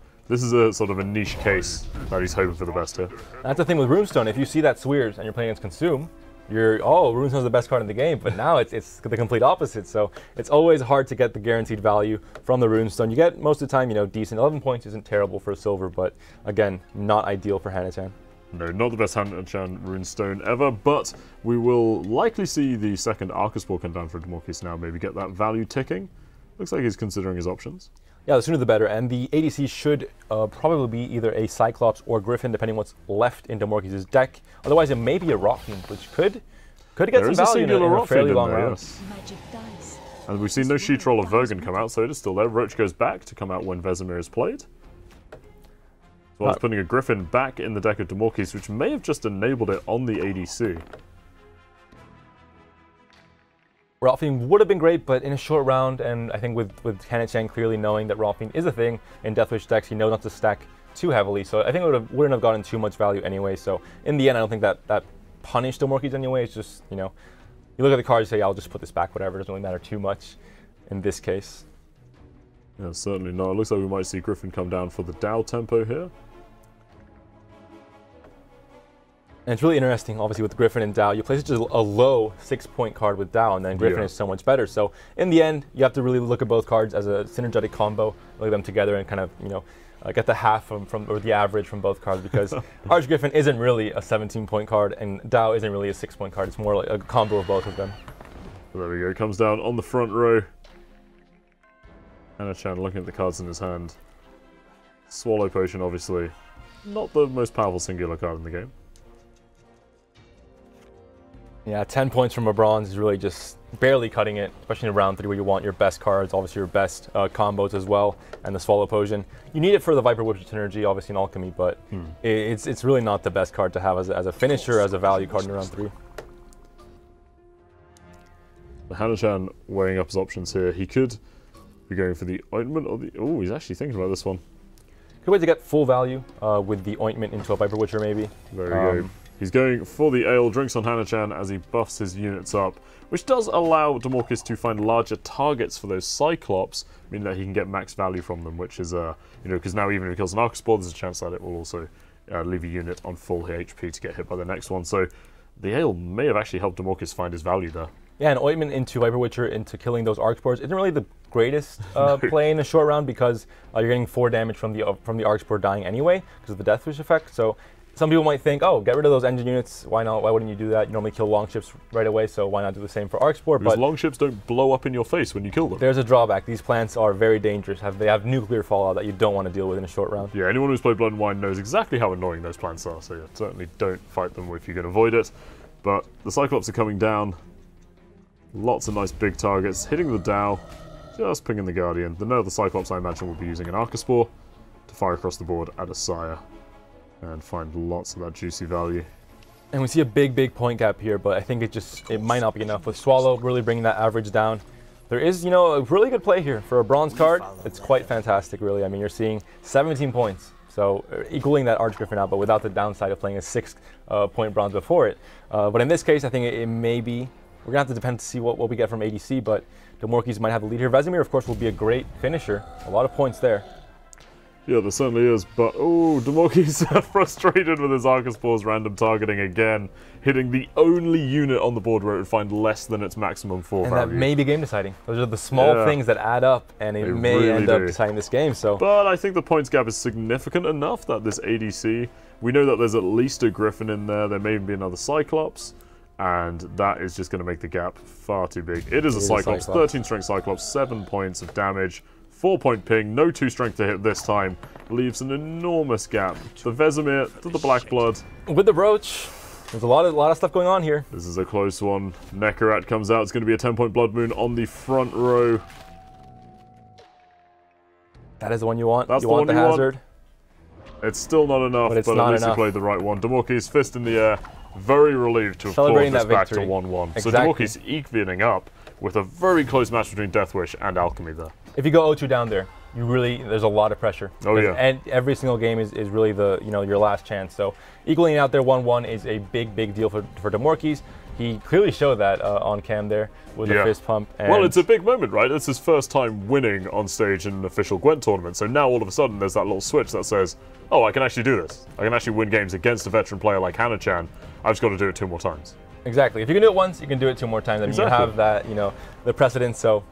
sort of a niche case that he's hoping for the best here. That's the thing with Runestone. If you see that Swears and you're playing against Consume, Runestone's the best card in the game, but now it's the complete opposite. So it's always hard to get the guaranteed value from the Runestone. You get, most of the time, you know, decent. 11 points isn't terrible for a silver, but again, not ideal for Huyahanachan. No, not the best Huyahanachan Runestone ever, but we will likely see the second Arcaspore come down for Damorquis now, maybe get that value ticking. Looks like he's considering his options. Yeah, the sooner the better, and the ADC should probably be either a Cyclops or Griffin, depending what's left in Damorquis' deck. Otherwise, it may be a Rock Fiend, which could get some value in a fairly long round. Yes. Magic dice. And we've seen no Sheetroll or Vergen come out, so it is still there. Roach goes back to come out when Vesemir is played. As well as putting a Griffin back in the deck of Damorquis, which may have just enabled it on the ADC. Ralphine would have been great, but in a short round, and I think with Huyahanachan clearly knowing that Ralphine is a thing in Deathwish decks, he knows not to stack too heavily, so I think it wouldn't have gotten too much value anyway, so in the end I don't think that punished Damorquis anyway. It's just, you know, you look at the card, you say, yeah, I'll just put this back, whatever. It doesn't really matter too much in this case. Yeah, certainly not. It looks like we might see Griffin come down for the Dow tempo here. And it's really interesting, obviously, with Griffin and Dow. You play such a low 6-point card with Dow, and then Griffin is so much better. So in the end, you have to really look at both cards as a synergetic combo, look at them together and kind of, you know, get the half or the average from both cards, because Arch Griffin isn't really a 17-point card, and Dow isn't really a 6-point card. It's more like a combo of both of them. There we go. Comes down on the front row. Huyahanachan looking at the cards in his hand. Swallow Potion, obviously, not the most powerful singular card in the game. Yeah, 10 points from a bronze is really just barely cutting it, especially in round 3 where you want your best cards, obviously your best combos as well, and the Swallow Potion. You need it for the Viper Whip synergy, obviously in Alchemy, but it's really not the best card to have as a finisher, as a value card in round 3. Huyahanachan weighing up his options here. He could be going for the Ointment or the... Oh, he's actually thinking about this one. Good way to get full value with the Ointment into a Viper Witcher, maybe. There we go. He's going for the Ale, drinks on Huyahanachan as he buffs his units up, which does allow Damorquis to find larger targets for those Cyclops, meaning that he can get max value from them, which is, you know, because now even if he kills an Arcaspore, there's a chance that it will also leave a unit on full HP to get hit by the next one. So the Ale may have actually helped Damorquis find his value there. Yeah, an Ointment into Viper Witcher into killing those Arcaspores isn't really the greatest play in a short round, because you're getting 4 damage from the Arcaspore dying anyway because of the Deathwish effect. So some people might think, oh, get rid of those engine units. Why not? Why wouldn't you do that? You normally kill Longships right away, so why not do the same for Arcaspore? Because Longships don't blow up in your face when you kill them. There's a drawback. These plants are very dangerous. They have nuclear fallout that you don't want to deal with in a short round. Yeah, anyone who's played Blood and Wine knows exactly how annoying those plants are, so yeah, certainly don't fight them if you can avoid it. But the Cyclops are coming down. Lots of nice big targets. Hitting the Dow, just pinging the Guardian. The other Cyclops, I imagine, will be using an Arcaspore to fire across the board at a Sire and find lots of that juicy value. And we see a big point gap here, but I think it might not be enough. With Swallow really bringing that average down, there is, you know, a really good play here. For a bronze card, it's quite fantastic, really. I mean, you're seeing 17 points, so equaling that Arch Griffin out, but without the downside of playing a 6-point bronze before it. But in this case, I think it may be, we're going to have to depend to see what we get from ADC, but Damorquis might have the lead here. Vesemir, of course, will be a great finisher. A lot of points there. Yeah, there certainly is, but oh, Damorquis frustrated with his Arcaspore's random targeting again, hitting the only unit on the board where it would find less than its maximum 4 value. And that may be game deciding. Those are the small things that add up, and it may really end up deciding this game. So, but I think the points gap is significant enough that this ADC, we know that there's at least a Griffin in there, there may even be another Cyclops, and that is just going to make the gap far too big. It is a Cyclops, 13 strength Cyclops, 7 points of damage. 4-point ping, no 2 strength to hit this time, leaves an enormous gap. The Vesemir to the Black Blood. With the Roach, there's a lot of stuff going on here. This is a close one. Nekarat comes out. It's going to be a 10-point Blood Moon on the front row. That is the one you want. That's you want the hazard. It's still not enough, but at least he played the right one. Damorquis fist in the air, very relieved to have clawed this back to 1-1. Exactly. So Damorquis evening up with a very close match between Deathwish and Alchemy there. If you go 0-2 down there, there's a lot of pressure. Oh yeah. And every single game is really your last chance. So equaling out there 1-1 is a big deal for Damorquis. He clearly showed that on cam there with the fist pump. And well, it's a big moment, right? It's his first time winning on stage in an official Gwent tournament. So now all of a sudden there's that little switch that says, oh, I can actually do this. I can actually win games against a veteran player like Huyahanachan. I've just got to do it 2 more times. Exactly. If you can do it once, you can do it 2 more times. I mean, you have that, the precedence. So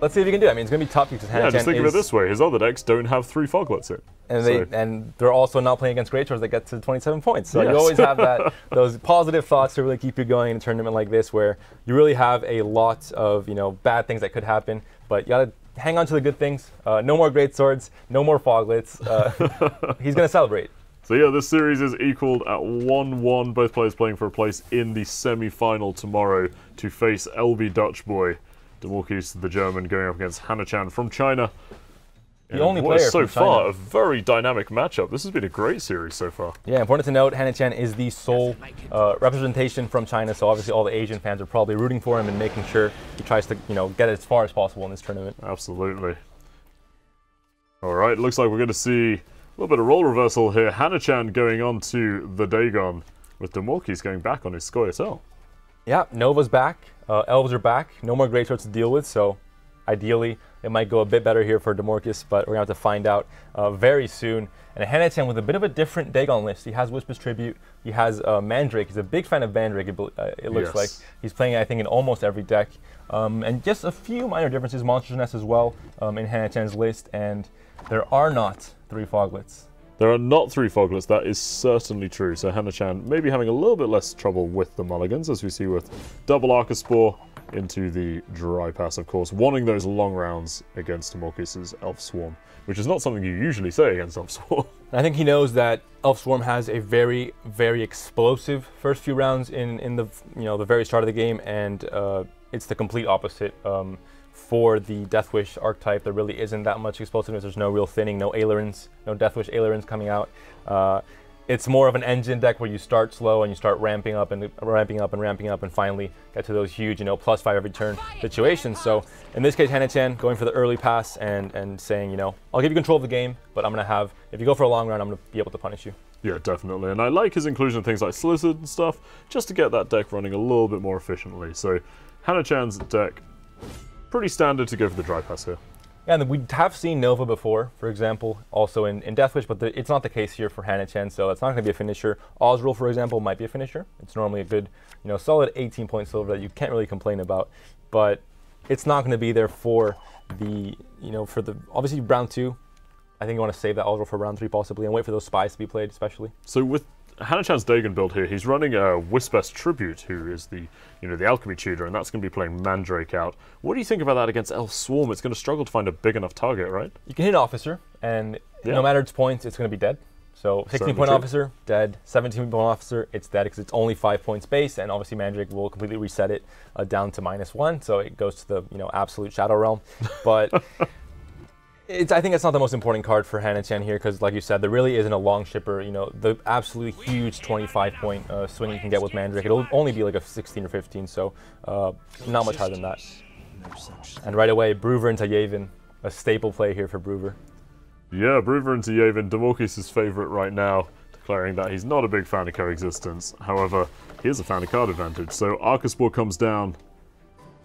let's see if you can do it. I mean, it's going to be tough because Huyahanachan just think of it this way. His other decks don't have 3 Foglets in. And they're also not playing against Great Swords that get to 27 points. So you always have those positive thoughts to really keep you going in a tournament like this, where you really have a lot of bad things that could happen, but you got to hang on to the good things. No more Great Swords, no more Foglets. He's going to celebrate. So yeah, this series is equaled at 1-1. Both players playing for a place in the semi-final tomorrow to face LB Dutch Boy. Damorquis, the German, going up against Huyahanachan from China. The only what player is so from far China. a very dynamic matchup. This has been a great series so far. Yeah, important to note, Huyahanachan is the sole representation from China, so obviously all the Asian fans are probably rooting for him and making sure he tries to, get as far as possible in this tournament. Absolutely. All right, looks like we're going to see a little bit of role reversal here. Huyahanachan going on to the Dagon, with Damorquis going back on his Scoia'tael. Yeah, Nova's back, Elves are back, no more Great Swords to deal with, so ideally it might go a bit better here for Damorquis, but we're going to have to find out very soon. And Huyahanachan with a bit of a different Dagon list. He has Whisper's Tribute, he has Mandrake. He's a big fan of Mandrake, it looks like. He's playing, I think, in almost every deck. And just a few minor differences, Monster's Nest as well in Huyahanachan's list, and there are not 3 Foglets. There are not 3 Foglets, that is certainly true. So Huyahanachan maybe having a little bit less trouble with the mulligans, as we see with double Arcaspore into the Dry Pass, of course, wanting those long rounds against Damorquis' Elf Swarm, which is not something you usually say against Elf Swarm. I think he knows that Elf Swarm has a very, very explosive first few rounds in the the very start of the game, and it's the complete opposite. For the Deathwish archetype, there really isn't that much explosiveness. There's no real thinning, no Ailerons, no Deathwish Ailerons coming out. It's more of an engine deck where you start slow and you start ramping up and ramping up and ramping up and finally get to those huge, +5 every turn situations. So in this case, Huyahanachan going for the early pass and saying, I'll give you control of the game, but I'm going to have, if you go for a long run, I'm going to be able to punish you. Yeah, definitely. And I like his inclusion of things like Slizzard and stuff, just to get that deck running a little bit more efficiently. So Huyahanachan's deck, pretty standard to go for the Dry Pass here. Yeah, and we have seen Nova before, for example, also in Deathwish, but it's not the case here for Huyahanachan, so it's not going to be a finisher. Osril, for example, might be a finisher. It's normally a good, solid 18-point silver that you can't really complain about, but it's not going to be there for the, obviously round 2. I think you want to save that Osril for round 3 possibly, and wait for those spies to be played, especially. So with Huyahanachan's Dagon build here, he's running a Whisper's Tribute, who is the the alchemy tutor, and that's going to be playing Mandrake out. What do you think about that against Elf Swarm? It's going to struggle to find a big enough target, right? You can hit Officer, and no matter its points, it's going to be dead. So 16-point Officer, dead. 17-point Officer, it's dead because it's only 5 points base, and obviously Mandrake will completely reset it down to -1, so it goes to the absolute Shadow Realm. But I think it's not the most important card for Huyahanachan here because, like you said, there really isn't a long shipper. The absolutely huge 25-point swing you can get with Mandrake. It'll only be like a 16 or 15, so not much higher than that. And right away, Brewer into Yavin, a staple play here for Brewer. Yeah, Brewer into Yavin, Damorquis' favorite right now, declaring that he's not a big fan of coexistence. However, he is a fan of card advantage. So Arcaspore comes down,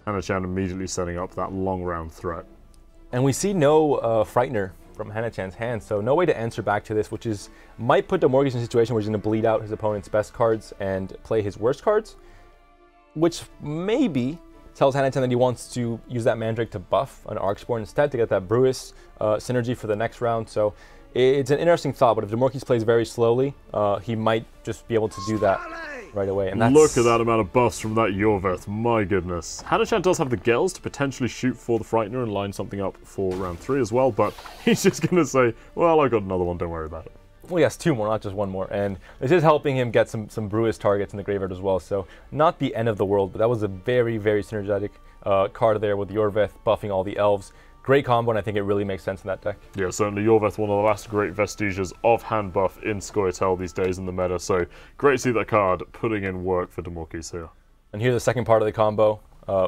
Huyahanachan immediately setting up that long round threat. And we see no Frightener from Huyahanachan's hand, so no way to answer back to this, which might put Damorquis in a situation where he's going to bleed out his opponent's best cards and play his worst cards, which maybe tells Huyahanachan that he wants to use that Mandrake to buff an Arcspore instead to get that Brewis synergy for the next round. So it's an interesting thought, but if Damorquis plays very slowly, he might just be able to do that right away. And look at that amount of buffs from that Yorveth, my goodness. Huyahanachan does have the Gels to potentially shoot for the Frightener and line something up for round 3 as well, but he's just going to say, well, I got another one, don't worry about it. Well, yes, 2 more, not just 1 more. And this is helping him get some Brewis targets in the graveyard as well, so not the end of the world, but that was a very, very synergetic card there with Yorveth buffing all the elves. Great combo, and I think it really makes sense in that deck. Yeah, certainly Yorveth, one of the last great vestiges of hand buff in Scoia'tael these days in the meta, so great to see that card putting in work for Damorquis here. And here's the second part of the combo,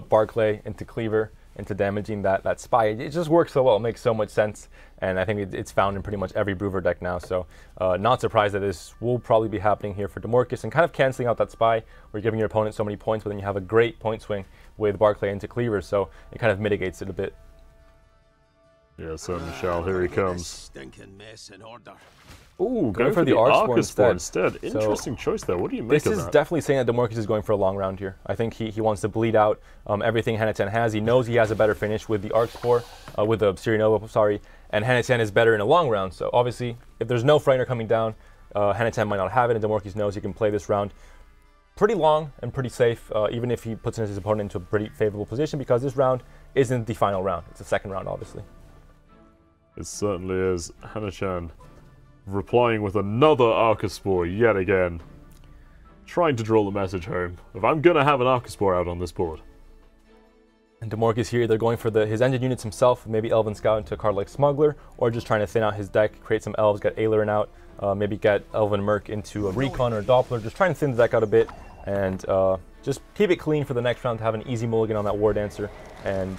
Barclay into Cleaver, into damaging that Spy. It just works so well, it makes so much sense, and I think it's found in pretty much every Brewer deck now, so not surprised that this will probably be happening here for Damorquis, and kind of canceling out that Spy, where you're giving your opponent so many points, but then you have a great point swing with Barclay into Cleaver, so it kind of mitigates it a bit. Yeah, certainly shall. Here he comes. Ooh, going for the Arcspore instead. Interesting choice there. What do you make of that? This is definitely saying that Damorquis is going for a long round here. I think he wants to bleed out everything Huyahanachan has. He knows he has a better finish with the Arcspore, with the Syrinova, sorry, and Huyahanachan is better in a long round. So obviously, if there's no Frightener coming down, Huyahanachan might not have it, and Damorquis knows he can play this round pretty long and pretty safe, even if he puts his opponent into a pretty favorable position, because this round isn't the final round. It's the second round, obviously. It certainly is. Huyahanachan replying with another Arcaspore yet again. Trying to draw the message home of, I'm going to have an Arcaspore out on this board. Damorquis here either going for his engine units himself, maybe Elven Scout into a card like Smuggler, or just trying to thin out his deck, create some Elves, get Aileron out, maybe get Elven Merc into a Recon or a Doppler, just trying to thin the deck out a bit, and just keep it clean for the next round to have an easy mulligan on that War Dancer. And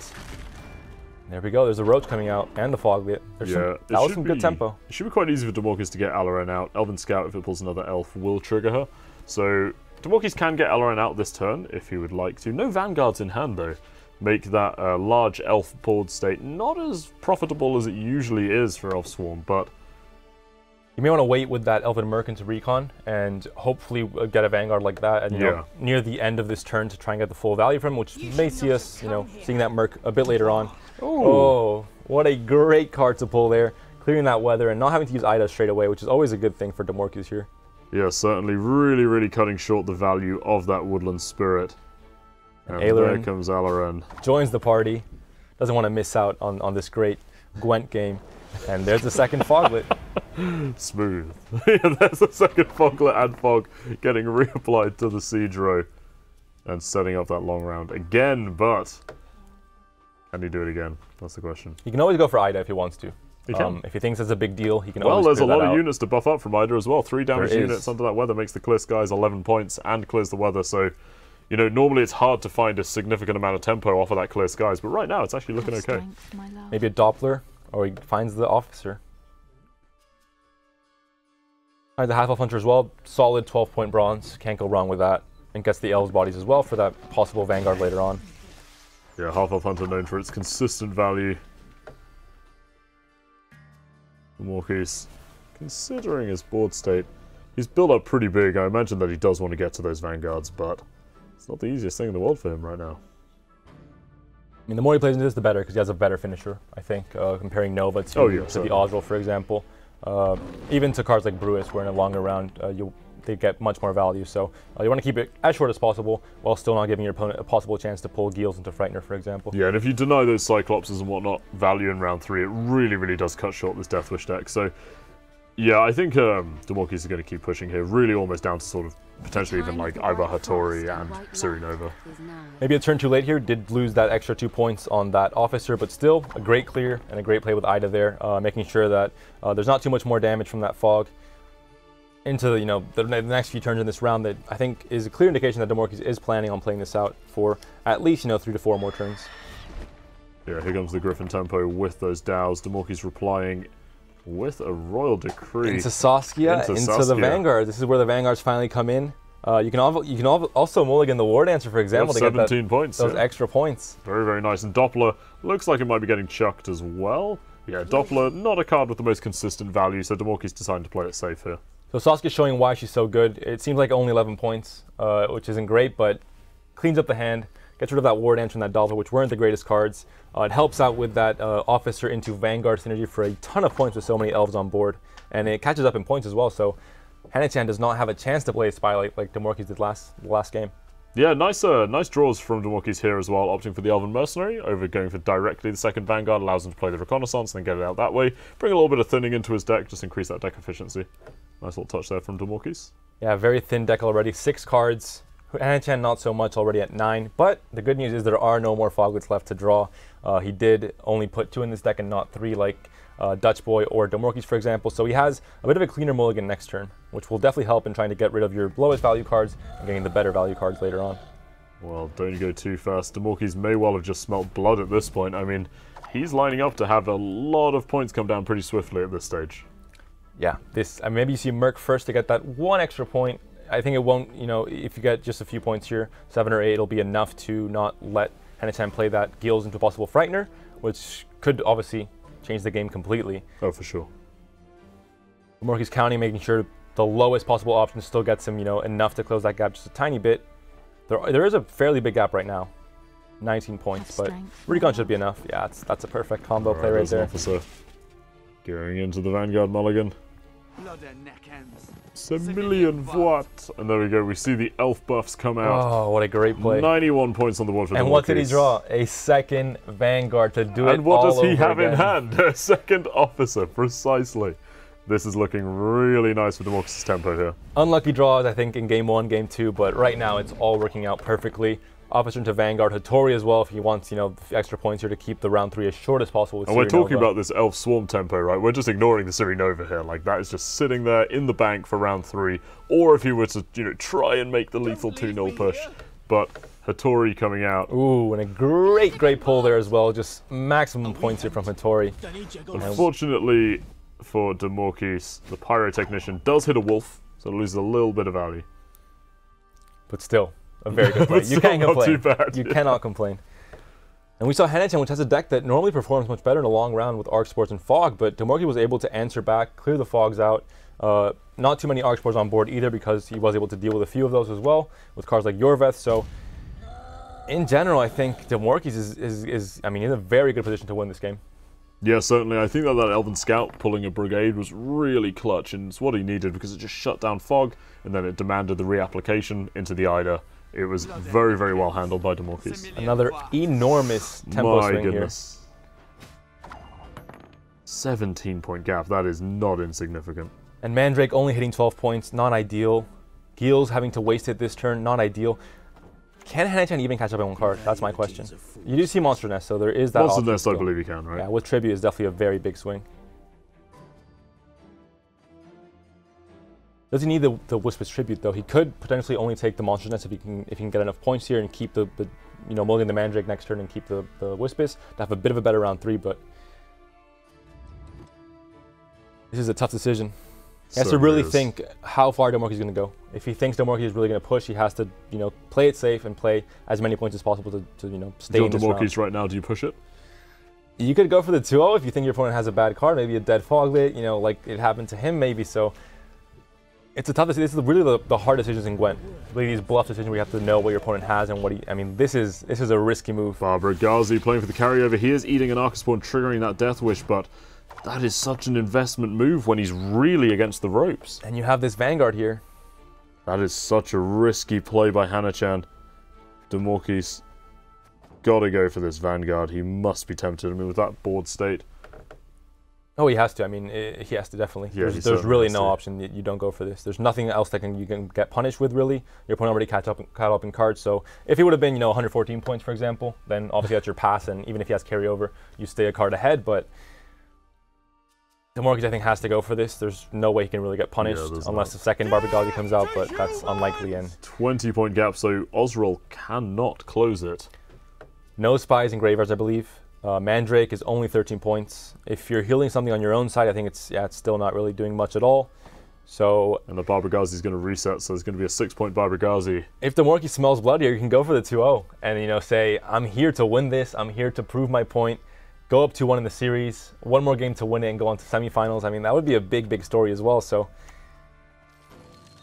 there we go, there's the Roach coming out, and the Foglet. That was some good tempo. It should be quite easy for Damorquis to get Aileron out. Elven Scout, if it pulls another Elf, will trigger her. So Damorquis can get Aileron out this turn, if he would like to. No Vanguards in hand, though. Make that large Elf board state not as profitable as it usually is for Elf Swarm, but you may want to wait with that Elven Merc into Recon and hopefully get a Vanguard like that and, you know, near the end of this turn to try and get the full value from him, which may see us, you know, seeing that Merc a bit later on. Ooh. Oh, what a great card to pull there. Clearing that weather and not having to use Ida straight away, which is always a good thing for Damorquis here. Yeah, certainly really, really cutting short the value of that Woodland Spirit. And there comes Aileron. Joins the party. Doesn't want to miss out on this great Gwent game. And there's the second Foglet. Smooth. Yeah, there's the second Foglet and Fog getting reapplied to the Siege Row. And setting up that long round again, but can he do it again? That's the question. He can always go for Ida if he wants to. He can. If he thinks it's a big deal, he can always there's a lot of out. units to buff up from Ida as well. 3 damage units under that weather makes the clear skies 11 points and clears the weather, so you know, normally it's hard to find a significant amount of tempo off of that clear skies, but right now it's actually looking okay. Maybe a Doppler, or he finds the Officer. Alright, the Half-Elf Hunter as well. Solid 12-point bronze. Can't go wrong with that. And gets the Elves bodies as well for that possible Vanguard later on. Yeah, Half-Elf Hunter known for its consistent value. Damorquis, considering his board state, he's built up pretty big. I imagine that he does want to get to those Vanguards, but it's not the easiest thing in the world for him right now. I mean, the more he plays into this, the better, because he has a better finisher, I think, comparing Nova to the Osril, for example. Even to cards like Brewis, where in a longer round, they get much more value. So you want to keep it as short as possible, while still not giving your opponent a possible chance to pull Geals into Frightener, for example. Yeah, and if you deny those Cyclopses and whatnot value in round 3, it really, really does cut short this Deathwish deck. So yeah, I think Damorquis is going to keep pushing here, really almost down to sort of potentially even like Ivar Hattori and Sirinova. Maybe a turn too late here, did lose that extra 2 points on that Officer, but still a great clear and a great play with Ida there, making sure that there's not too much more damage from that Fog into the next few turns in this round. That I think is a clear indication that Damorquis is planning on playing this out for at least 3 to 4 more turns. Yeah, here comes the Griffin tempo with those Dows. Damorquis replying with a Royal Decree. Into Saskia, into the Vanguard. This is where the Vanguards finally come in. You can also mulligan the War Dancer, for example, to get 17 points, those extra points. Very, very nice. And Doppler looks like it might be getting chucked as well. Yeah, Doppler, not a card with the most consistent value, so Damorquis decided to play it safe here. So Saskia's showing why she's so good. It seems like only 11 points, which isn't great, but cleans up the hand, gets rid of that War Dancer and that Doppler, which weren't the greatest cards. It helps out with that Officer into Vanguard synergy for a ton of points with so many Elves on board, and it catches up in points as well, so Huyahanachan does not have a chance to play a Spy like Damorquis did last game. Yeah, nice draws from Damorquis here as well, opting for the Elven Mercenary over going for directly the second Vanguard, allows him to play the Reconnaissance and then get it out that way. Bring a little bit of thinning into his deck, just increase that deck efficiency. Nice little touch there from Damorquis. Yeah, very thin deck already, 6 cards. Huyahanachan not so much, already at 9, but the good news is there are no more Foglets left to draw. He did only put 2 in this deck and not 3 like Dutch Boy or Damorquis, for example, so he has a bit of a cleaner mulligan next turn, which will definitely help in trying to get rid of your lowest value cards and getting the better value cards later on. Well, don't you go too fast. Damorquis may well have just smelt blood at this point. I mean, he's lining up to have a lot of points come down pretty swiftly at this stage. Yeah, maybe you see Merc first to get that 1 extra point. I think it won't, if you get just a few points here, 7 or 8, it'll be enough to not let Huyahanachan play that Geals into a possible Frightener, which could obviously change the game completely. Oh, for sure. Damorquis counting, making sure the lowest possible option still gets him, enough to close that gap just a tiny bit. There is a fairly big gap right now, 19 points, but Recon should be enough. Yeah, that's a perfect combo play right there. Officer going into the Vanguard mulligan. It's a million what? And there we go, we see the elf buffs come out. Oh, what a great play. 91 points on the board for Damorquis. And what did he draw? A second Vanguard to do it all over again. And what does he have in hand? A second Officer, precisely. This is looking really nice for Damorquis' tempo here. Unlucky draws, I think, in game 1, game 2, but right now it's all working out perfectly. Officer into Vanguard, Hattori as well if he wants, you know, extra points here to keep the round 3 as short as possible. With and we're talking about this Elf Swarm tempo, right? We're just ignoring the Sirinova here. Like, that is just sitting there in the bank for round 3. Or if he were to, you know, try and make the lethal 2-0 push. But Hattori coming out. Ooh, and a great pull there as well. Just maximum points here from Hattori. Unfortunately for Damorquis, the Pyrotechnician does hit a wolf, so it loses a little bit of value. But still, a very good play. You can't complain. Too bad, you cannot complain. And we saw Huyahanachan, which has a deck that normally performs much better in a long round with Arc Spores and Fog, but Damorquis was able to answer back, clear the Fogs out. Not too many Arc Spores on board either because he was able to deal with a few of those as well with cards like Yorveth. So in general, I think Damorquis is I mean, in a very good position to win this game. Yeah, certainly. I think that Elven Scout pulling a Brigade was really clutch, and it's what he needed because it just shut down Fog, and then it demanded the reapplication into the Ida. It was very well handled by Damorquis. Another enormous tempo swing goodness. Here. 17-point gap. That is not insignificant. And Mandrake only hitting 12 points, not ideal. Gil's having to waste it this turn, not ideal. Can Huyahanachan even catch up on one card? That's my question. You do see Monster Nest, so there is that Monster Nest, I believe he can, right? Yeah, with Tribute is definitely a very big swing. Does he need the Wispus Tribute though? He could potentially only take the Monster Nest if he can get enough points here and keep the you know, mulligan the Mandrake next turn and keep the Wispus to have a bit of a better round 3, but this is a tough decision. He has to really think how far Damorquis is going to go. If he thinks Damorquis is really going to push, he has to, you know, play it safe and play as many points as possible to you know, stay in this round. Damorquis right now, do you push it? You could go for the 2-0 if you think your opponent has a bad card, maybe a dead Foglit, you know, like it happened to him maybe. So it's a tough decision. This is really the hard decisions in Gwent. Really these bluff decisions where you have to know what your opponent has and what he, I mean, this is a risky move. Barbara Ghazi playing for the carryover. He is eating an Archispawn, triggering that Death Wish, but that is such an investment move when he's really against the ropes. And you have this Vanguard here. That is such a risky play by Huyahanachan. Damorquis gotta go for this Vanguard. He must be tempted. I mean, with that board state. Oh, he has to. I mean, he has to definitely. Yeah, there's really no option that you don't go for this. There's nothing else that you can get punished with, really. Your opponent already caught up in cards. So if he would have been, you know, 114 points, for example, then obviously that's your pass. And even if he has carryover, you stay a card ahead. But Damorquis, I think, has to go for this. There's no way he can really get punished unless the second Barbara comes out, but that's unlikely. And 20-point gap, so Osril cannot close it. No spies and graveyards, I believe. Mandrake is only 13 points. If you're healing something on your own side, I think it's still not really doing much at all. So, and the Barbara Ghazi is going to reset, so there's going to be a 6-point Barbara Ghazi. If Damorquis smells blood here, you can go for the 2-0 and, you know, say, I'm here to win this. I'm here to prove my point. Go up 2-1 in the series. One more game to win it and go on to semifinals. I mean, that would be a big story as well. So,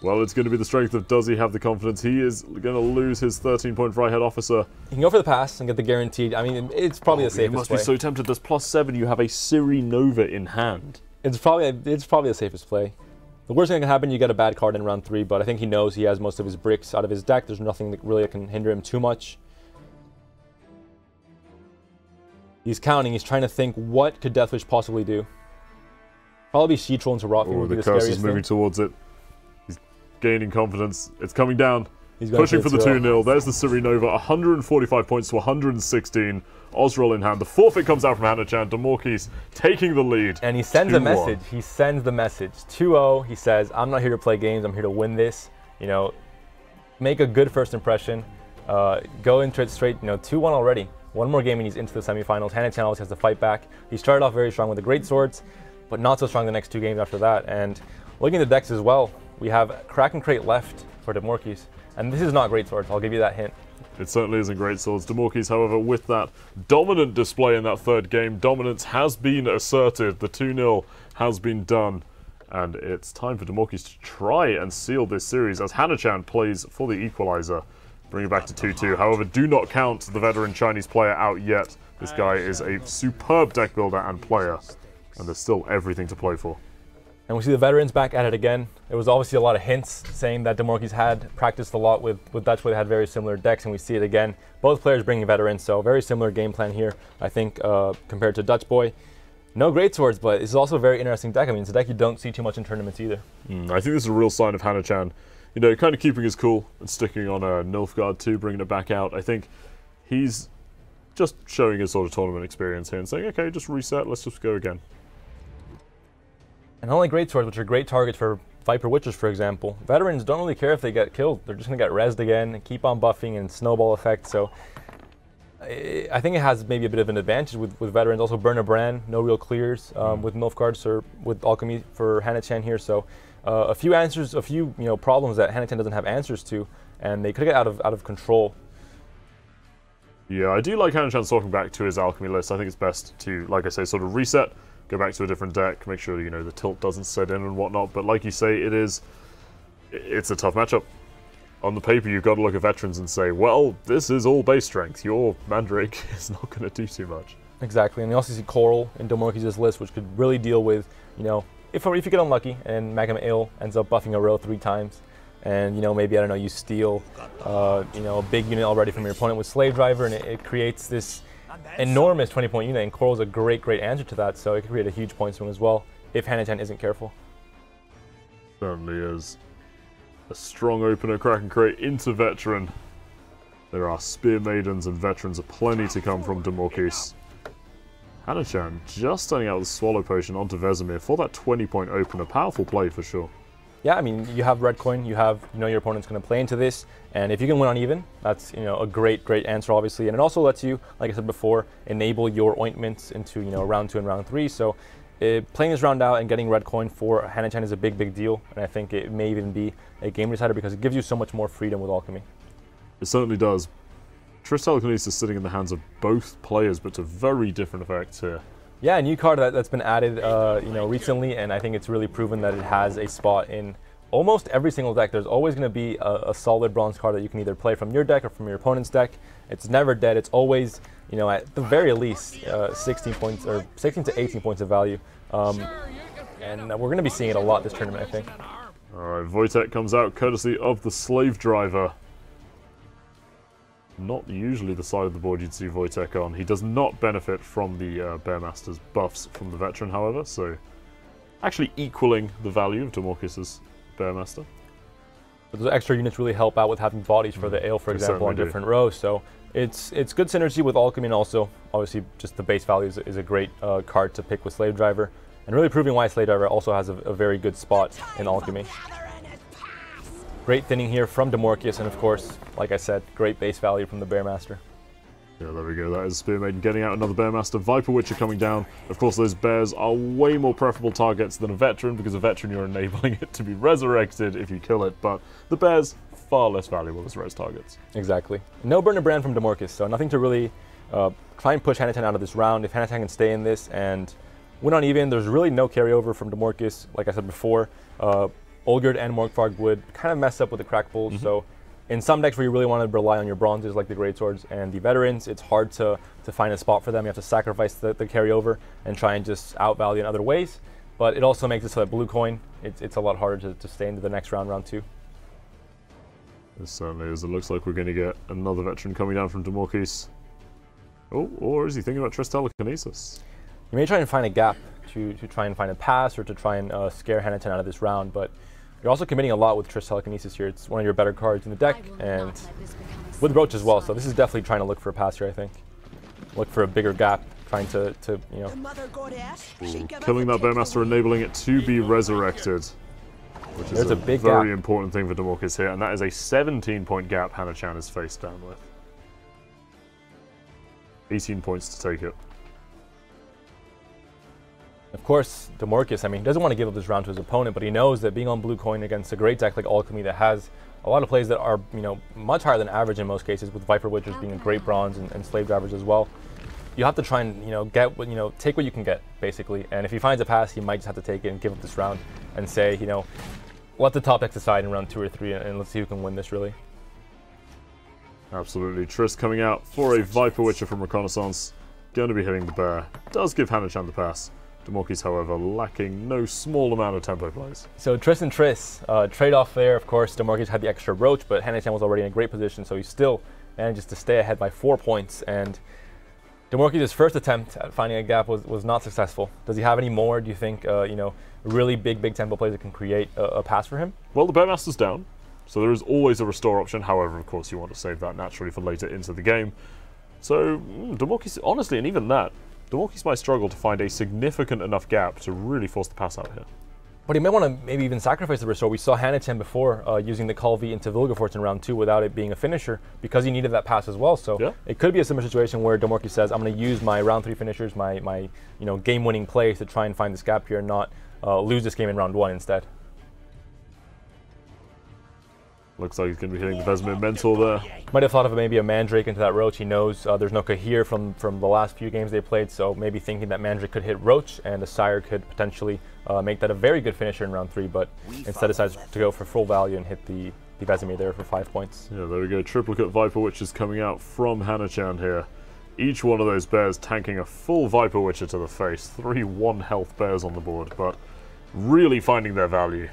well, it's going to be the strength of does he have the confidence. He is going to lose his 13-point Freiheit officer. You can go for the pass and get the guaranteed. I mean, it's probably the safest play. You must be so tempted. There's +7. You have a Sirinova in hand. It's probably the safest play. The worst thing that can happen, you get a bad card in round 3, but I think he knows he has most of his bricks out of his deck. There's nothing that really can hinder him too much. He's counting. He's trying to think, what could Deathwish possibly do? Probably She Troll into Rotfiend would be the curse is moving towards it. He's gaining confidence. It's coming down. He's pushing for the 2-0. There's the Sirinova. 145 points to 116. Osril in hand. The forfeit comes out from Huyahanachan. Damorquis taking the lead. And he sends a message. He sends the message. 2-0. He says, I'm not here to play games. I'm here to win this. You know, make a good first impression. Go into it straight. You know, 2-1 already. One more game and he's into the semifinals. Huyahanachan always has to fight back. He started off very strong with the great swords, but not so strong the next 2 games after that. And looking at the decks as well, we have Kraken Crate left for Damorquis. And this is not great swords, I'll give you that hint. It certainly isn't great swords. Damorquis, however, with that dominant display in that 3rd game, dominance has been asserted. The 2-0 has been done. And it's time for Damorquis to try and seal this series as Huyahanachan plays for the equalizer. Bring it back to 2-2. However, do not count the veteran Chinese player out yet. This guy is a superb deck builder and player, and there's still everything to play for. And we see the veterans back at it again. There was obviously a lot of hints saying that Damorquis had practiced a lot with Dutch Boy. They had very similar decks, and we see it again. Both players bringing veterans, so very similar game plan here, I think, compared to Dutch Boy. No great swords, but it's also a very interesting deck. I mean, it's a deck you don't see too much in tournaments either. I think this is a real sign of Huyahanachan you know, kind of keeping his cool and sticking on a Nilfgaard too, bringing it back out. I think he's just showing his sort of tournament experience here and saying, okay, just reset, let's just go again. And only greatswords, which are great targets for Viper Witches, for example. Veterans don't really care if they get killed. They're just going to get rezzed again and keep on buffing and snowball effect. So I think it has maybe a bit of an advantage with veterans. Also, Burn a Brand, no real clears with Nilfgaards or with Alchemy for Huyahanachan here. So a few answers, a few problems that Huyahanachan doesn't have answers to, and they could get out of control. Yeah, I do like Huyahanachan sorting back to his alchemy list. I think it's best to, like I say, sort of reset, go back to a different deck, make sure the tilt doesn't set in and whatnot. But like you say, it's a tough matchup. On the paper, you've got to look at veterans and say, well, this is all base strength. Your Mandrake is not going to do too much. Exactly, and you also see Coral in Damorquis' list, which could really deal with, if you get unlucky and Magma Ale ends up buffing a row 3 times, and maybe, I don't know, you steal a big unit already from your opponent with Slave Driver, and it creates this enormous 20-point unit, and Coral's a great answer to that, so it could create a huge point swing as well if Huyahanachan isn't careful. Certainly is. A strong opener, Kraken Crate into Veteran. There are Spear Maidens and Veterans aplenty to come from Damorquis. Huyahanachan just starting out with Swallow Potion onto Vesemir for that 20-point opener. Powerful play for sure. Yeah, I mean, you have red coin, you know your opponent's going to play into this, and if you can win on even, that's a great answer, obviously, and it also lets you, like I said before, enable your ointments into round 2 and round 3. So playing this round out and getting red coin for Huyahanachan is a big deal, and I think it may even be a game decider because it gives you so much more freedom with alchemy. It certainly does. Triss Telekinesis is sitting in the hands of both players, but to very different effects here. Yeah, a new card that's been added, recently, and I think it's really proven that it has a spot in almost every single deck. There's always going to be a solid bronze card that you can either play from your deck or from your opponent's deck. It's never dead. It's always, at the very least, 16 points or 16 to 18 points of value, and we're going to be seeing it a lot this tournament, I think. All right, Wojtek comes out courtesy of the Slave Driver. Not usually the side of the board you'd see Wojtek on. He does not benefit from the Bearmaster's buffs from the Veteran, however, so actually equaling the value of Damorquis' Bearmaster. But those extra units really help out with having bodies for the Ale, for example, on different rows. So it's good synergy with Alchemy, and also, obviously, just the base value is a great card to pick with Slave Driver, and really proving why Slave Driver also has a very good spot in Alchemy. Great thinning here from Damorquis, and of course, like I said, great base value from the Bearmaster. Yeah, there we go. That is Spear Maiden getting out another Bearmaster. Viper Witcher coming down. Of course, those bears are way more preferable targets than a Veteran, because a Veteran you're enabling it to be resurrected if you kill it, but the bears far less valuable as res targets. Exactly. No Burn a Brand from Damorquis, so nothing to really try and push Huyahanachan out of this round. If Huyahanachan can stay in this and win on even, there's really no carryover from Damorquis. Like I said before, Olgierd and Morkvarg would kind of mess up with the crack pulls, so in some decks where you really want to rely on your bronzes like the Greatswords and the Veterans, it's hard to find a spot for them. You have to sacrifice the carryover and try and just outvalue in other ways, but it also makes it so that blue coin, it's a lot harder to stay into the next round 2. It certainly is. It looks like we're going to get another Veteran coming down from Damorquis. Oh, or is he thinking about Triss Telekinesis? You may try and find a gap to try and find a pass or to try and scare Huyahanachan out of this round, but you're also committing a lot with Triss Telekinesis here. It's one of your better cards in the deck, and with Roach as well, so this is definitely trying to look for a pass here, I think. Look for a bigger gap, trying to Ooh, killing that Bearmaster, enabling it to be resurrected, which is a big very important thing for Damorquis here, and that is a 17-point gap Huyahanachan is faced down with. 18 points to take it. Of course, Damorquis, I mean, he doesn't want to give up this round to his opponent, but he knows that being on blue coin against a great deck like Alchemy that has a lot of plays that are, much higher than average in most cases, with Viper Witchers being a great bronze and Slave Drivers as well. You have to try and, get what, take what you can get, basically. And if he finds a pass, he might just have to take it and give up this round and say, let the top decks decide in round 2 or 3, and let's see who can win this, really. Absolutely. Triss coming out for a Viper Witcher from Reconnaissance. Going to be hitting the bear. Does give Huyahanachan the pass. Damorquis, however, lacking no small amount of tempo plays. So Triss and Triss, trade-off there, of course. Damorquis had the extra Roach, but Huyahanachan was already in a great position, so he still manages to stay ahead by 4 points. And Damorquis' first attempt at finding a gap was not successful. Does he have any more, do you think, really big tempo plays that can create a pass for him? Well, the Bearmaster's down. So there is always a restore option. However, of course, you want to save that naturally for later into the game. So Damorquis, honestly, and even that, Damorquis might struggle to find a significant enough gap to really force the pass out here. But he may want to maybe even sacrifice the restore. We saw Huyahanachan before using the Call V into Vilgefortz in round 2 without it being a finisher because he needed that pass as well. So it could be a similar situation where Damorquis says, I'm going to use my round 3 finishers, my game-winning plays to try and find this gap here and not lose this game in round 1 instead. Looks like he's going to be hitting the Vesemir Mentor there. Might have thought of maybe a Mandrake into that Roach. He knows there's no Kahir from the last few games they played, so maybe thinking that Mandrake could hit Roach and the Sire could potentially make that a very good finisher in round 3, but instead decides to go for full value and hit the Vesemir there for 5 points. Yeah, there we go. Triplicate Viper Witches coming out from Huyahanachan here. Each one of those bears tanking a full Viper Witcher to the face. 3 1-health bears on the board, but really finding their value.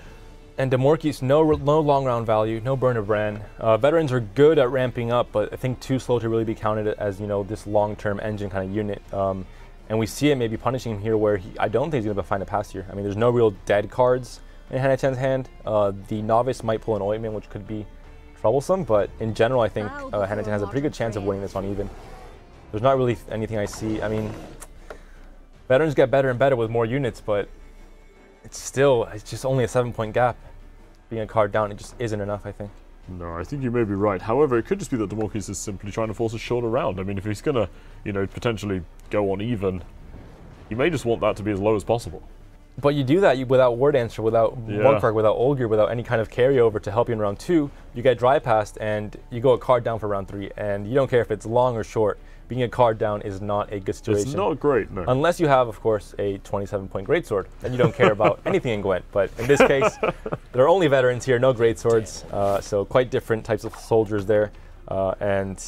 And Damorquis, no long round value, no Burn of Bran. Veterans are good at ramping up, but I think too slow to really be counted as, this long-term engine kind of unit. And we see it maybe punishing him here where I don't think he's going to find a pass here. I mean, there's no real dead cards in Huyahanachan's hand. The Novice might pull an Ointment, which could be troublesome, but in general, I think Huyahanachan has a pretty good chance of winning this on even. There's not really anything I see. I mean, Veterans get better and better with more units, but it's just only a 7-point gap. Being a card down, it just isn't enough, I think. No, I think you may be right. However, it could just be that Damorquis is simply trying to force a shorter round. I mean, if he's going to, potentially go on even, you may just want that to be as low as possible. But you do that without Word Answer, without One-Card, without Olgierd, without any kind of carryover to help you in round 2. You get dry passed and you go a card down for round 3, and you don't care if it's long or short. Being a card down is not a good situation. It's not great, no. Unless you have, of course, a 27-point greatsword, then you don't care about anything in Gwent. But in this case, there are only veterans here, no greatswords, so quite different types of soldiers there, and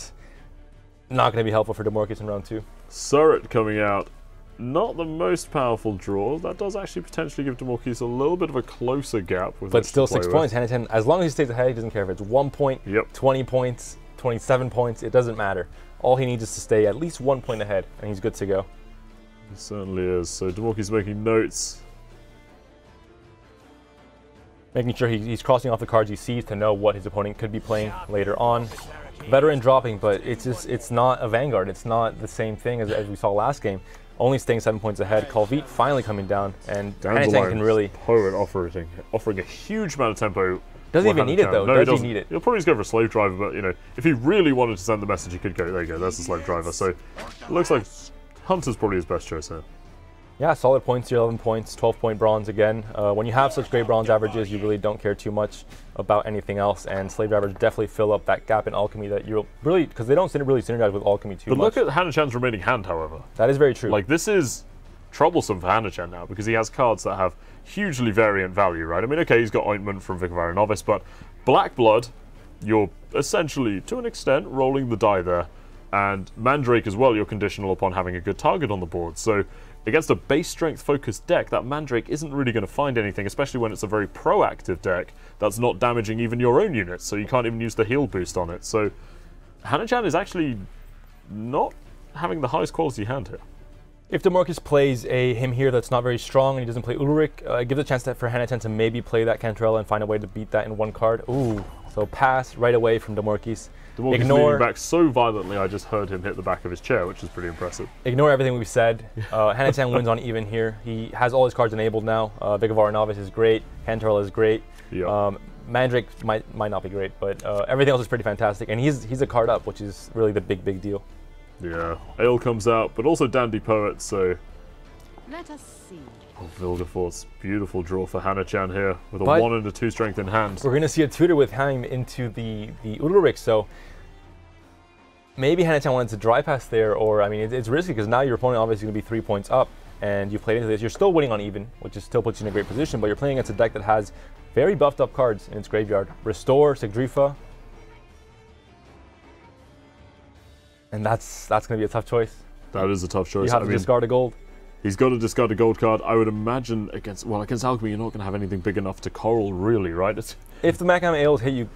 not going to be helpful for Damorquis in round 2. Surret coming out. Not the most powerful draw. That does actually potentially give Damorquis a little bit of a closer gap. But still 6 points. Huyahanachan, as long as he stays ahead, he doesn't care if it's 1 point, 20 points, 27 points, it doesn't matter. All he needs is to stay at least 1 point ahead, and he's good to go. He certainly is. So Damorquis making notes. Making sure he's crossing off the cards he sees to know what his opponent could be playing later on. Veteran dropping, but it's not a Vanguard. It's not the same thing as we saw last game. Only staying 7 points ahead. Kalvit finally coming down, and Huyahanachan can really... Poet offering a huge amount of tempo. Doesn't even need it though. No, does he need it? He'll probably just go for a Slave Driver, but if he really wanted to send the message, he could go. There you go. There's the Slave Driver. So it looks like Hunter's probably his best choice here. Yeah, solid points here. 11 points, 12-point bronze again. When you have such great bronze averages, you really don't care too much about anything else. And Slave Drivers definitely fill up that gap in Alchemy that you're really, because they don't really synergize with Alchemy too much. But look at Huyahanachan's remaining hand, however. That is very true. Like, this is troublesome for Huyahanachan now because he has cards that have hugely variant value, right? I mean, okay, he's got Ointment from Vicar of Iron Novice, but Black Blood, you're essentially, to an extent, rolling the die there. And Mandrake as well, you're conditional upon having a good target on the board. So against a base strength focused deck, that Mandrake isn't really going to find anything, especially when it's a very proactive deck that's not damaging even your own units, so you can't even use the heal boost on it. So Huyahanachan is actually not having the highest quality hand here. If Damorquis plays him here that's not very strong and he doesn't play Ulrich, it gives a chance for Huyahanachan to maybe play that Cantrell and find a way to beat that in 1 card. Ooh, so pass right away from Damorquis. Damorquis leaning back so violently, I just heard him hit the back of his chair, which is pretty impressive. Ignore everything we've said. Huyahanachan wins on even here. He has all his cards enabled now. Vicar of Iron Novice is great. Cantrell is great. Yep. Mandrake might not be great, but everything else is pretty fantastic. And he's a card up, which is really the big deal. Yeah, Ale comes out, but also Dandy Poet, so... Let us see. Oh, Vilgefortz, beautiful draw for Huyahanachan here, with a 1 and a 2 strength in hand. We're going to see a tutor with Haim into the Ulrich, so... Maybe Huyahanachan wanted to dry pass there, or, I mean, it's risky, because now your opponent obviously going to be 3 points up, and you played into this. You're still winning on even, which still puts you in a great position, but you're playing against a deck that has very buffed up cards in its graveyard. Restore, Sigdrifa. And that's going to be a tough choice. That is a tough choice. You have to discard a gold. He's got to discard a gold card. I would imagine against Alchemy, you're not going to have anything big enough to coral, really, right? If the Macam Ales hit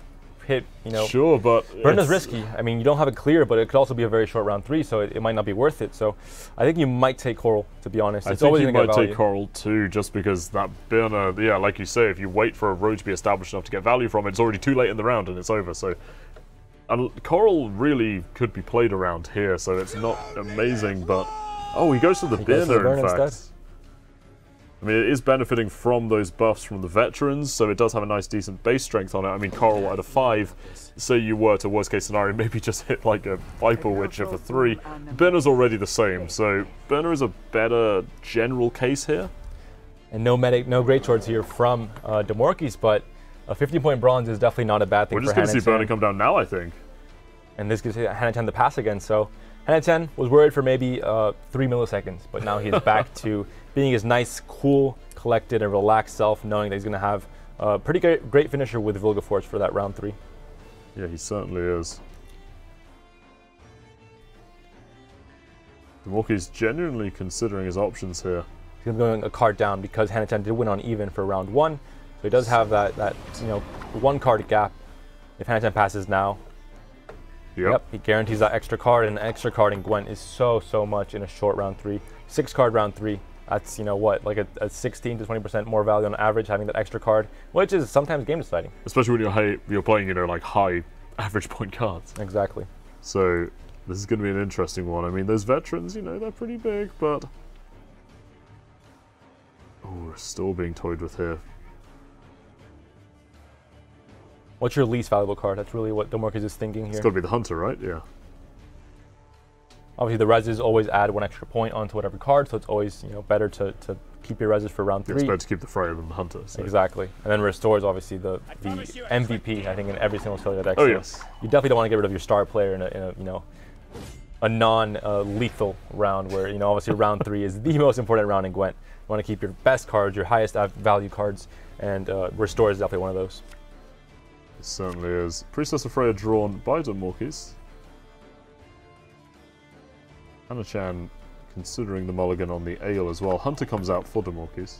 hit, you know. Sure, but Burn is risky. I mean, you don't have a clear, but it could also be a very short round 3, so it might not be worth it. So I think you might take Coral, to be honest. I It's think always you gonna might get take value. Coral too, just because that burner, yeah, like you say, if you wait for a road to be established enough to get value from it, it's already too late in the round and it's over. So, and Coral really could be played around here, so it's not amazing, but oh, he goes to the goes to the burner in burner fact. instead. I mean, it is benefiting from those buffs from the veterans, so it does have a nice, decent base strength on it. I mean, Coral at a 5, say you were to worst case scenario, maybe just hit like a Viper Witch of a 3. Burner's already the same, so Burner is a better general case here. And no medic, no great swords here from Damorquis, but a 50-point bronze is definitely not a bad thing We're for just going to see Huyahanachan. Burner come down now, I think. And this gives Huyahanachan the pass again. So Huyahanachan was worried for maybe 3 milliseconds, but now he's back to being his nice, cool, collected, and relaxed self, knowing that he's going to have a pretty great finisher with Vilgefortz for that round 3. Yeah, he certainly is. Damorquis genuinely considering his options here. He's going a card down because Huyahanachan did win on even for round 1, so he does have that you know, 1 card gap. If Huyahanachan passes now, Yep. he guarantees that extra card, and an extra card in Gwent is so much in a short round 3. 6 card round 3. That's, you know what, like a 16 to 20% more value on average having that extra card, which is sometimes game deciding. Especially when you're playing, you know, like high average point cards. Exactly. So this is going to be an interesting one. I mean, those veterans, you know, they're pretty big, but oh, still being toyed with here. What's your least valuable card? That's really what Damorquis is thinking here. It's got to be the hunter, right? Yeah. Obviously, the reses always add 1 extra point onto whatever card, so it's always, you know, better to keep your reses for round 3. It's better to keep the Freya than the hunter. So. Exactly. And then restore is obviously the MVP, I think, in every single Cellular deck. Oh, so yes. You definitely don't want to get rid of your star player in a you know, a non-lethal round where, you know, obviously round 3 is the most important round in Gwent. You want to keep your best cards, your highest value cards, and restore is definitely one of those. It certainly is. Priestess of Freya drawn by Damorquis. Huyahanachan considering the mulligan on the ale as well. Hunter comes out for Damorquis.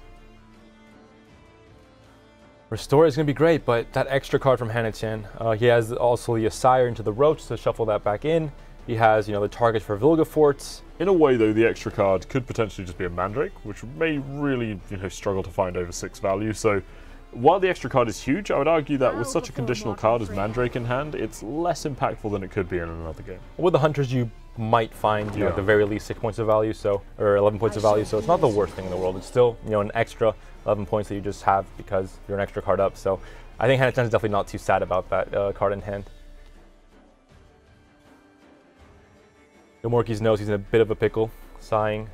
Restore is going to be great, but that extra card from Huyahanachan, he has also the Sire into the Roach to shuffle that back in. He has, you know, the target for Vilgefortz. In a way, though, the extra card could potentially just be a Mandrake, which may really, you know, struggle to find over 6 value. So, while the extra card is huge, I would argue that with such a conditional card as Mandrake in hand, it's less impactful than it could be in another game. With the Hunters, you might find, you know, at the very least 6 points of value, so, or 11 points of value, so it's not the worst thing in the world. It's still, you know, an extra 11 points that you just have because you're an extra card up. So I think Huyahanachan is definitely not too sad about that card in hand. Damorquis knows he's in a bit of a pickle, sighing.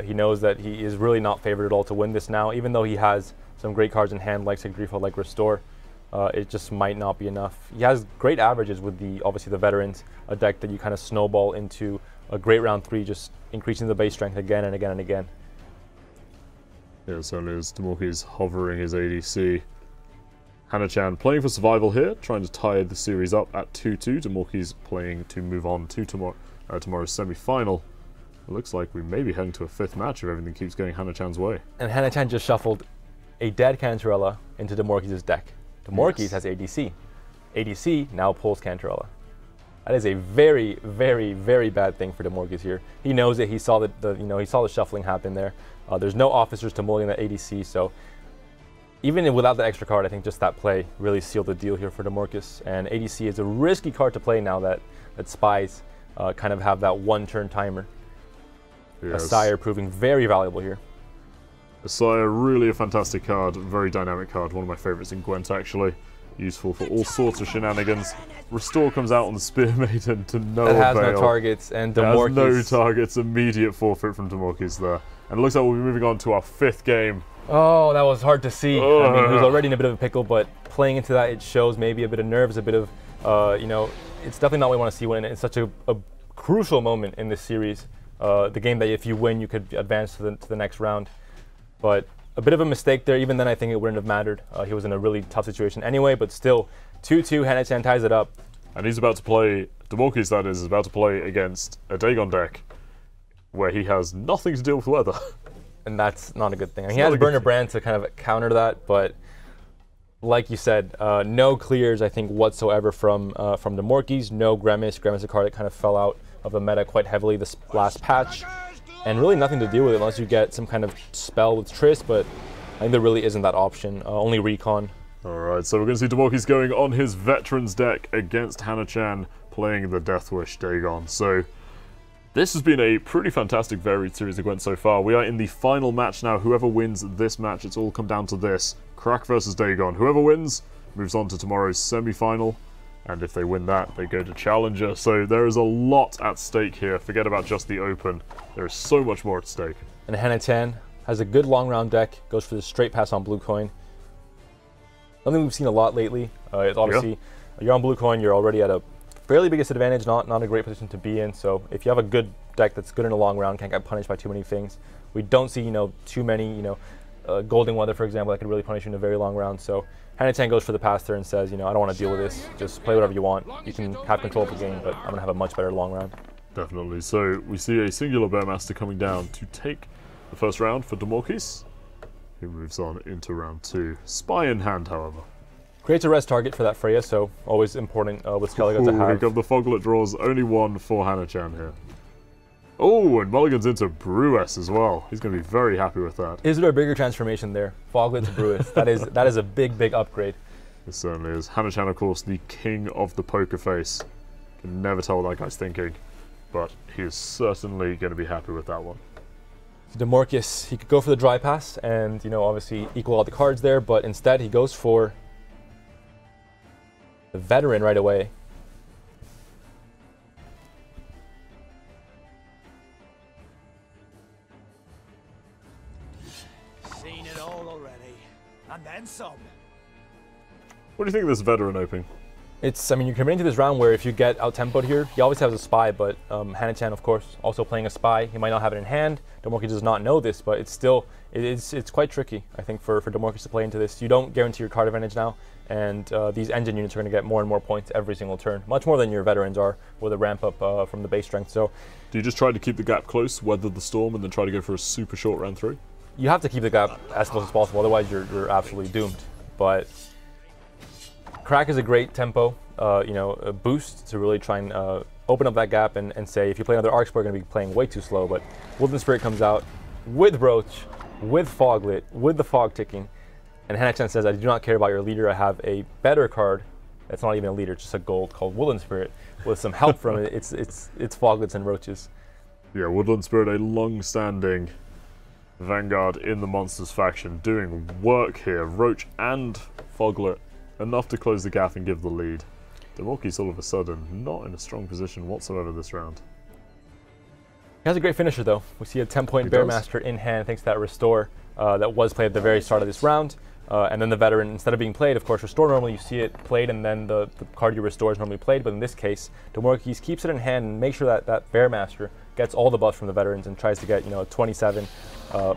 He knows that he is really not favored at all to win this now, even though he has some great cards in hand like Sigrifa, like Restore. It just might not be enough. He has great averages with obviously the veterans, a deck that you kind of snowball into a great round 3, just increasing the base strength again and again and again. Yeah, it certainly is. Damorquis hovering his ADC. Huyahanachan playing for survival here, trying to tie the series up at 2-2. Damorquis playing to move on to tomorrow's semi-final. It looks like we may be heading to a 5th match if everything keeps going Huyahanachan's way. And Huyahanachan just shuffled a dead Cantarella into Damorquis' deck. Damorquis has ADC. ADC now pulls Cantarella. That is a very, very, very bad thing for Damorquis here. He knows it. He saw he saw the shuffling happen there. There's no officers to mulligan that ADC, so even without the extra card, I think just that play really sealed the deal here for Damorquis. And ADC is a risky card to play now that spies kind of have that 1-turn timer. Yes. Sire proving very valuable here. Sire, really a fantastic card, very dynamic card, one of my favourites in Gwent actually. Useful for all sorts of shenanigans. Restore comes out on the Spear Maiden to no It has avail. no targets, and It has Damorquis... no targets, immediate forfeit from Damorquis there. And it looks like we'll be moving on to our 5th game. Oh, that was hard to see. I mean, he was already in a bit of a pickle, but playing into that, it shows maybe a bit of nerves, a bit of, you know, it's definitely not what we want to see when it's such a crucial moment in this series. The game that if you win, you could advance to the next round. But a bit of a mistake there. Even then, I think it wouldn't have mattered. He was in a really tough situation anyway, but still, 2-2, Huyahanachan ties it up. And he's about to play, Damorquis that is about to play against a Dagon deck where he has nothing to deal with weather. And that's not a good thing. I mean, he has Burner Brand to kind of counter that, but Like you said, no clears, I think, whatsoever from Damorquis. No Grimace. Grimace is a card that kind of fell out of the meta quite heavily this last patch. And really nothing to deal with it unless you get some kind of spell with Triss, but I think there really isn't that option. Only Recon. Alright, so we're going to see Damorquis going on his Veterans deck against Huyahanachan playing the Death Wish Dagon. So this has been a pretty fantastic varied series of Gwent so far. We are in the final match now. Whoever wins this match, it's all come down to this. Krak versus Dagon. Whoever wins moves on to tomorrow's semi-final. And if they win that, they go to Challenger. So there is a lot at stake here. Forget about just the Open. There is so much more at stake. And Huyahanachan has a good long round deck. Goes for the straight pass on blue coin. Something we've seen a lot lately. It's obviously, you're on blue coin, you're already at a fairly biggest advantage, not a great position to be in. So if you have a good deck that's good in a long round, can't get punished by too many things. We don't see, too many, Golden Weather, for example, that could really punish you in a very long round. So Huyahanachan goes for the pass there and says, I don't want to deal with this. Just play whatever you want. You can have control of the game, but I'm going to have a much better long round. Definitely. So we see a singular Bearmaster coming down to take the first round for Damorquis. He moves on into round 2. Spy in hand, however. Creates a rest target for that Freya, so always important with Skellige to have. The Foglet draws only one for Huyahanachan here. Oh, and Mulligan's into Brewess as well. He's going to be very happy with that. Is there a bigger transformation there? Foglet to Brewess. that is a big upgrade. It certainly is. Huyahanachan, of course, the king of the poker face. Can never tell what that guy's thinking, but he is certainly going to be happy with that one. Damorquis, he could go for the dry pass and, obviously equal all the cards there, but instead he goes for the Veteran right away. Seen it all already, and then some. What do you think of this Veteran opening? You're coming into this round where if you get out-tempoed here, he always has a spy, but Huyahanachan, of course, also playing a spy. He might not have it in hand. Damorquis does not know this, but it's quite tricky, I think, for Damorquis to play into this. You don't guarantee your card advantage now, and these engine units are going to get more and more points every single turn, much more than your veterans are with a ramp up from the base strength. So, do you just try to keep the gap close, weather the storm, and then try to go for a super short round 3? You have to keep the gap as close as possible, otherwise you're absolutely doomed. But Krak is a great tempo, a boost to really try and open up that gap and say, if you play another Arc Spore, you're going to be playing way too slow. But Woodland Spirit comes out with Roach, with Foglet, with the fog ticking, and Huyahanachan says, I do not care about your leader. I have a better card. It's not even a leader, it's just a gold called Woodland Spirit with some help from it. It's Foglets and Roaches. Yeah, Woodland Spirit, a long-standing Vanguard in the Monsters faction, doing work here. Roach and Foglet, enough to close the gap and give the lead. Damorquis all of a sudden not in a strong position whatsoever this round. He has a great finisher though. We see a 10-point Bearmaster in hand thanks to that Restore that was played at the very start of this round. And then the Veteran, instead of being played, of course, Restore normally you see it played and then the card you restore is normally played, but in this case, Damorquis keeps it in hand and makes sure that Bearmaster gets all the buffs from the Veterans and tries to get a 27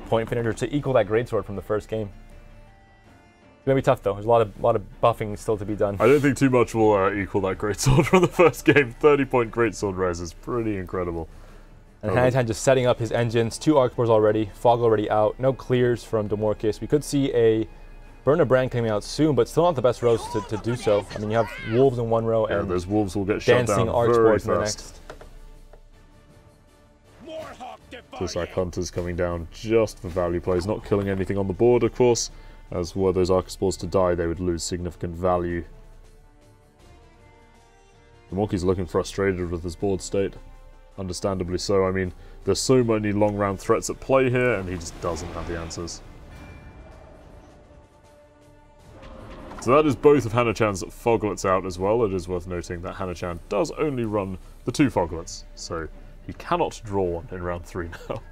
point finisher to equal that Greatsword from the first game. It's going to be tough though. There's a lot of buffing still to be done. I don't think too much will equal that Greatsword from the first game. 30-point Greatsword res is pretty incredible. And Huyahanachan just setting up his engines. 2 Arc Spores already. Fog already out. No clears from Damorquis. We could see a Burn a Brand coming out soon, but still not the best rows to do so. I mean, you have Wolves in one row and those Wolves will get shut down Arc very Spores in the fast. next. Just like Hunters coming down just for value plays, not killing anything on the board, of course. As were those Archespores to die, they would lose significant value. Damorquis looking frustrated with his board state. Understandably so. I mean, there's so many long round threats at play here, and he just doesn't have the answers. So that is both of Huyahanachan's Foglets out as well. It is worth noting that Huyahanachan does only run the 2 Foglets, so he cannot draw one in round 3 now.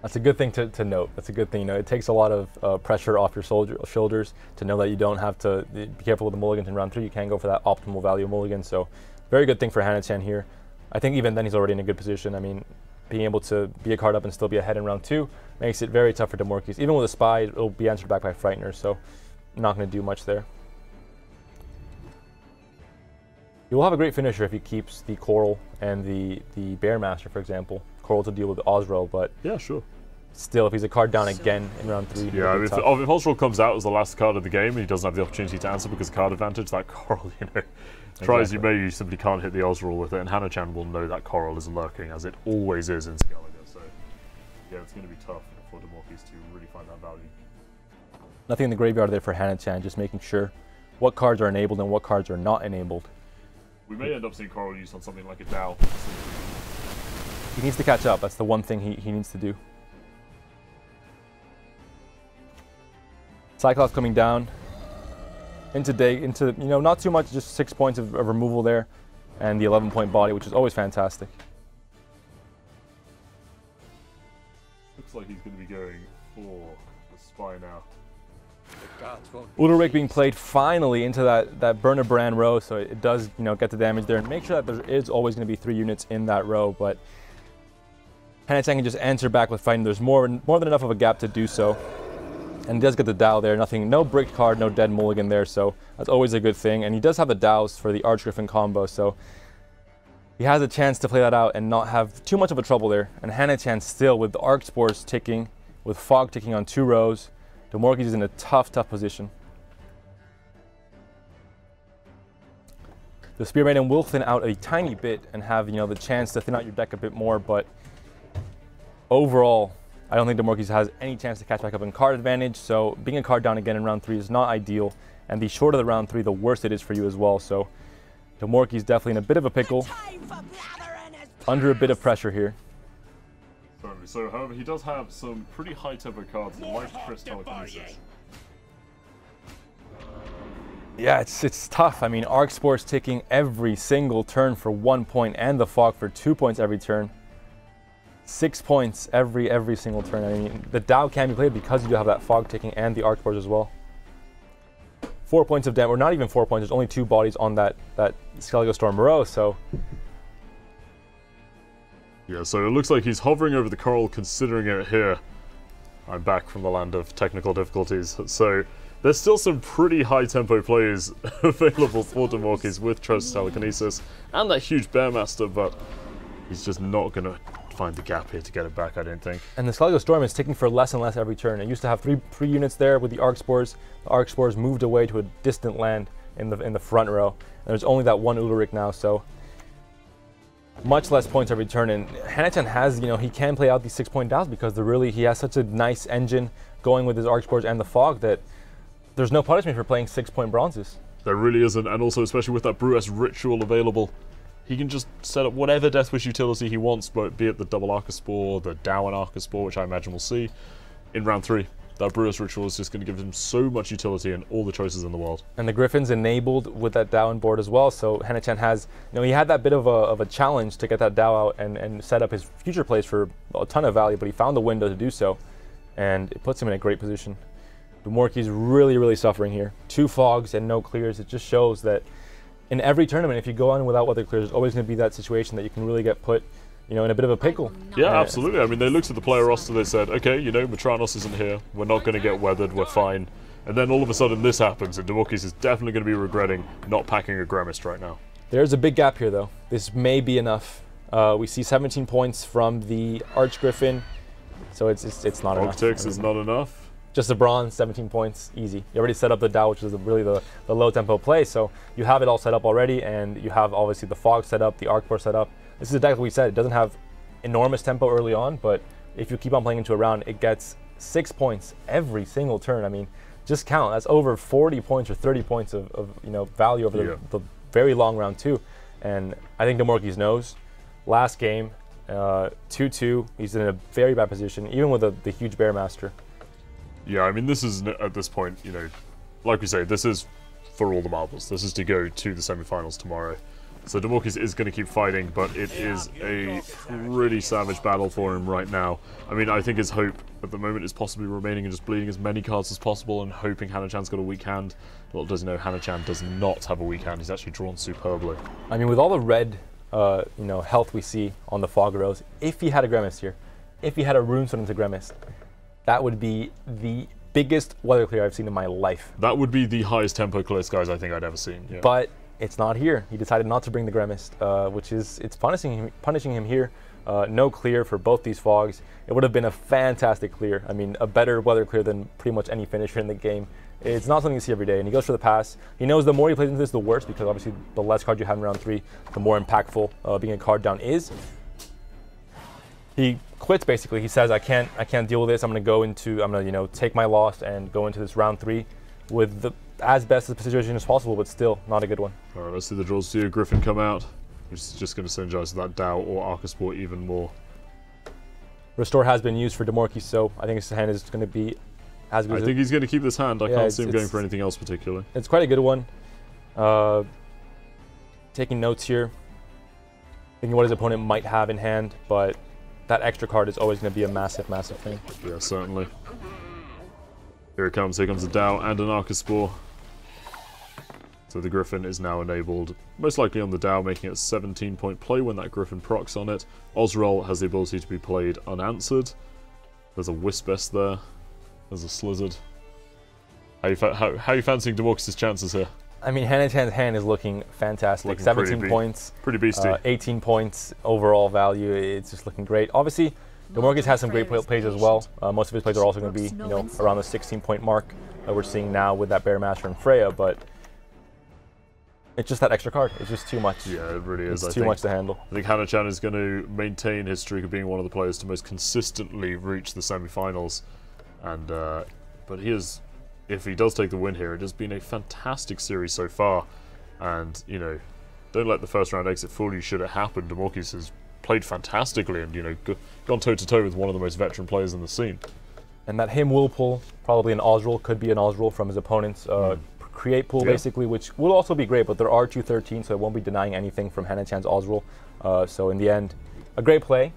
That's a good thing to note. That's a good thing. It takes a lot of pressure off your shoulders to know that you don't have to be careful with the mulligans in round 3. You can go for that optimal value mulligan. So very good thing for Huyahanachan here. I think even then he's already in a good position. I mean, being able to be a card up and still be ahead in round 2 makes it very tough for Damorquis. Even with a spy, it'll be answered back by Frightener, so not going to do much there. He will have a great finisher if he keeps the Coral and the Bearmaster, for example. Coral to deal with Osrel, but yeah, sure. still, if he's a card down again in round 3, Yeah, if Ultra comes out as the last card of the game and he doesn't have the opportunity to answer because of card advantage, that Coral, try as you may, you simply can't hit the Ultra with it, and Hanachan will know that Coral is lurking, as it always is in Skellige, so yeah, it's going to be tough for Damorquis to really find that value. Nothing in the graveyard there for Huyahanachan, just making sure what cards are enabled and what cards are not enabled. We may end up seeing Coral used on something like a Dow. He needs to catch up, that's the one thing he needs to do. Cyclops coming down into not too much, just 6 points of removal there, and the 11-point body, which is always fantastic. Looks like he's going to be going for the Spy now. Ulrich being played finally into that Burner Brand row, so it does get the damage there, and make sure that there is always going to be 3 units in that row, but Huyahanachan can just answer back with fighting. There's more than enough of a gap to do so. And he does get the Dow there, no brick card, no dead mulligan there, so that's always a good thing. And he does have the Dows for the Archgriffin combo, so he has a chance to play that out and not have too much of a trouble there. And Huyahanachan still, with the Arc Spores ticking, with Fog ticking on 2 rows, Damorquis is in a tough position. The Spear Maiden will thin out a tiny bit and have the chance to thin out your deck a bit more, but overall, I don't think Damorquis has any chance to catch back up in card advantage, so being a card down again in round 3 is not ideal, and the shorter the round 3, the worse it is for you as well, so Damorquis is definitely in a bit of a pickle, under a bit of pressure here. Certainly. So, however, he does have some pretty high tempo cards like Telekinesis. Yeah, it's tough. I mean, Arc Spores ticking every single turn for 1 point, and the Fog for 2 points every turn. 6 points every single turn. I mean, the Dow can be played because you do have that Fog ticking and the Arc Spores as well. 4 points of damage, or not even 4 points. There's only 2 bodies on that Skellige Storm row, so. Yeah, so it looks like he's hovering over the Coral, considering it here. I'm back from the land of technical difficulties. So there's still some pretty high tempo plays available for Damorquis with Trust Telekinesis and that huge Bearmaster, but he's just not going to find the gap here to get it back, I don't think. And the Skellige Storm is ticking for less and less every turn. It used to have three units there with the Arc Spores. The Arc Spores moved away to a distant land in the front row. And there's only that one Ulrich now, so much less points every turn. And Huyahanachan has, he can play out these 6 point Dows because he has such a nice engine going with his Arc Spores and the Fog that there's no punishment for playing 6 point bronzes. There really isn't, and also especially with that Brewess Ritual available, he can just set up whatever Death Wish utility he wants, but be it the double Arcaspore, the Dowan Arcaspore, which I imagine we'll see in round 3. That Brewers Ritual is just going to give him so much utility and all the choices in the world. And the Griffin's enabled with that Dowan board as well, so Huyahanachan has, he had that bit of a challenge to get that Dow out and set up his future plays for a ton of value, but he found the window to do so, and it puts him in a great position. Damorquis really suffering here. 2 Fogs and no clears. It just shows that in every tournament, if you go on without weather clears, there's always going to be that situation that you can really get put, in a bit of a pickle. Yeah, absolutely. I mean, they looked at the player roster, they said, okay, Matranos isn't here, we're not going to get weathered, we're fine. And then all of a sudden this happens, and Damorquis is definitely going to be regretting not packing a Gremist right now. There's a big gap here, though. This may be enough. We see 17 points from the Archgriffin, so it's not enough. Octix is not enough. Just a bronze, 17 points, easy. You already set up the Dow, which is really the low tempo play, so you have it all set up already, and you have obviously the Fog set up, the Arc Spore set up. This is a deck that we said, it doesn't have enormous tempo early on, but if you keep on playing into a round, it gets 6 points every single turn. I mean, just count, that's over 40 points or 30 points of value over the very long round 2. And I think Damorquis knows. Last game, 2-2, he's in a very bad position, even with the huge Bearmaster. Yeah, I mean, this is, at this point, like we say, this is for all the marbles. This is to go to the semi-finals tomorrow. So Damorquis is going to keep fighting, but it is a pretty savage battle for him right now. I mean, I think his hope at the moment is possibly remaining and just bleeding as many cards as possible and hoping Huyahanachan's got a weak hand. Little does he know, Huyahanachan does not have a weak hand. He's actually drawn superbly. I mean, with all the red, health we see on the Fog rows, if he had a Gremist here, if he had a Runestone into Gremist, that would be the biggest weather clear I've seen in my life. That would be the highest tempo clear skies I think I'd ever seen. Yeah. But it's not here. He decided not to bring the Gremist, which is, it's punishing him here No clear for both these fogs. It would have been a fantastic clear. I mean, a better weather clear than pretty much any finisher in the game. It's not something you see every day, and he goes for the pass. He knows the more he plays into this, the worse, because obviously the less cards you have in round 3, the more impactful being a card down is. He quits basically. He says, I can't deal with this. I'm gonna take my loss and go into this round 3 with the as best a situation as possible, but still not a good one. All right, let's see the draws. See a Griffin come out, which is just going to synergize that Dow or Arcasport even more. Restore has been used for Damorquis, so I think his hand is going to be as good. I think he's going to keep this hand. I Yeah, can't see him going for anything else particularly. It's quite a good one. Taking notes here, thinking what his opponent might have in hand, but that extra card is always going to be a massive, massive thing. Yeah, certainly. Here it comes. Here comes a Dow and an Arcasport. So the Griffin is now enabled, most likely on the Dow, making it a 17-point play when that Griffin procs on it. Osrol has the ability to be played unanswered. There's a Wispest there. There's a Slizzard. How are you fancying Damorquis' chances here? I mean, Huyahanachan's hand is looking fantastic. Looking 17 points. Pretty beastie. 18 points overall value. It's just looking great. Obviously, Damorquis has some great plays as well. Most of his plays are also going to be, around the 16-point mark that we're seeing now with that Bearmaster and Freya, but it's just that extra card. It's just too much. Yeah, it really is. It's too much to handle. I think Huyahanachan is going to maintain his streak of being one of the players to most consistently reach the semi-finals. And but he is, if he does take the win here, it has been a fantastic series so far. And don't let the first round exit fool you. Should it happen, Damorquis has played fantastically and gone toe to toe with one of the most veteran players in the scene. And that him will pull probably an Osrol, could be an Osrol from his opponent's create pool basically, which will also be great, but there are 213, so it won't be denying anything from Huyahanachan's Osrol. So in the end, a great play,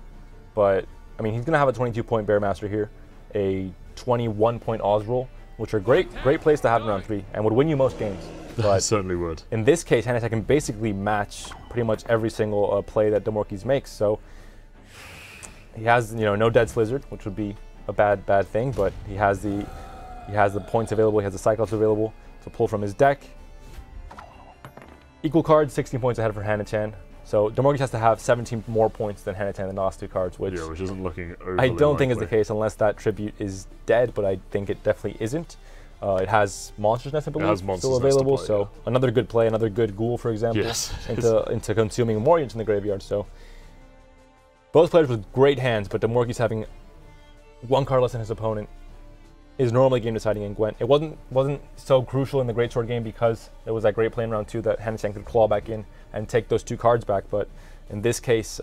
but I mean, he's going to have a 22-point Bearmaster here, a 21-point Osrol, which are great plays to have in round 3 and would win you most games. But certainly would. In this case, Huyahanachan can basically match pretty much every single play that Damorquis makes. So he has, no dead Slizzard, which would be a bad thing, but he has the points available. He has the Cyclops available to pull from his deck. Equal cards, 16 points ahead for Huyahanachan. So Damorquis has to have 17 more points than Huyahanachan in the last 2 cards, which isn't looking overly I don't think is likely. the case unless that tribute is dead, but I think it definitely isn't. It has Monster's Nest, I believe, still available, play, so another good play, another good Ghoul, for example, into consuming more units in the graveyard. So both players with great hands, but Damorquis having 1 card less than his opponent is normally game deciding in Gwent. It wasn't so crucial in the Greatsword game because it was that great play in round 2 that Huyahanachan could claw back in and take those 2 cards back. But in this case,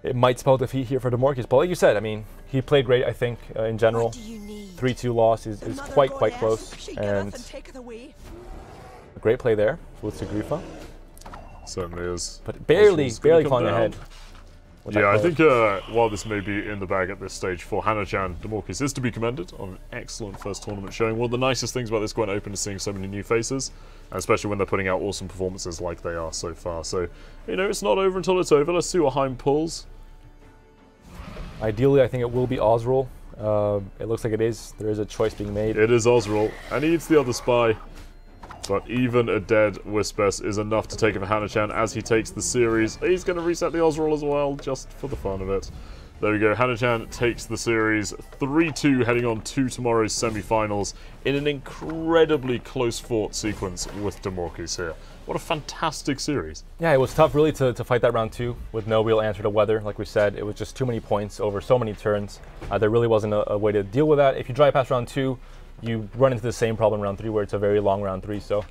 it might spell defeat here for Damorquis. But like you said, I mean, he played great, I think, in general. 3-2 loss is quite close, and a great play there with Sigrifa. Certainly is. But barely clawing ahead. Yeah, I think while this may be in the bag at this stage for Huyahanachan, Damorquis is to be commended on an excellent first tournament showing. One of the nicest things about this Gwent Open is seeing so many new faces, and especially when they're putting out awesome performances like they are so far. So, it's not over until it's over. Let's see what Heim pulls. Ideally, I think it will be Osrol. It looks like it is. There is a choice being made. It is Osrol, and he eats the other spy. But even a dead Wispest is enough to take it for Huyahanachan as he takes the series. He's going to reset the Osrol as well, just for the fun of it. There we go. Huyahanachan takes the series 3-2, heading on to tomorrow's semi-finals in an incredibly close-fought sequence with Damorquis here. What a fantastic series. Yeah, it was tough really to fight that round 2 with no real answer to weather. Like we said, it was just too many points over so many turns. There really wasn't a way to deal with that. If you drive past round 2, you run into the same problem in round 3 where it's a very long round 3. So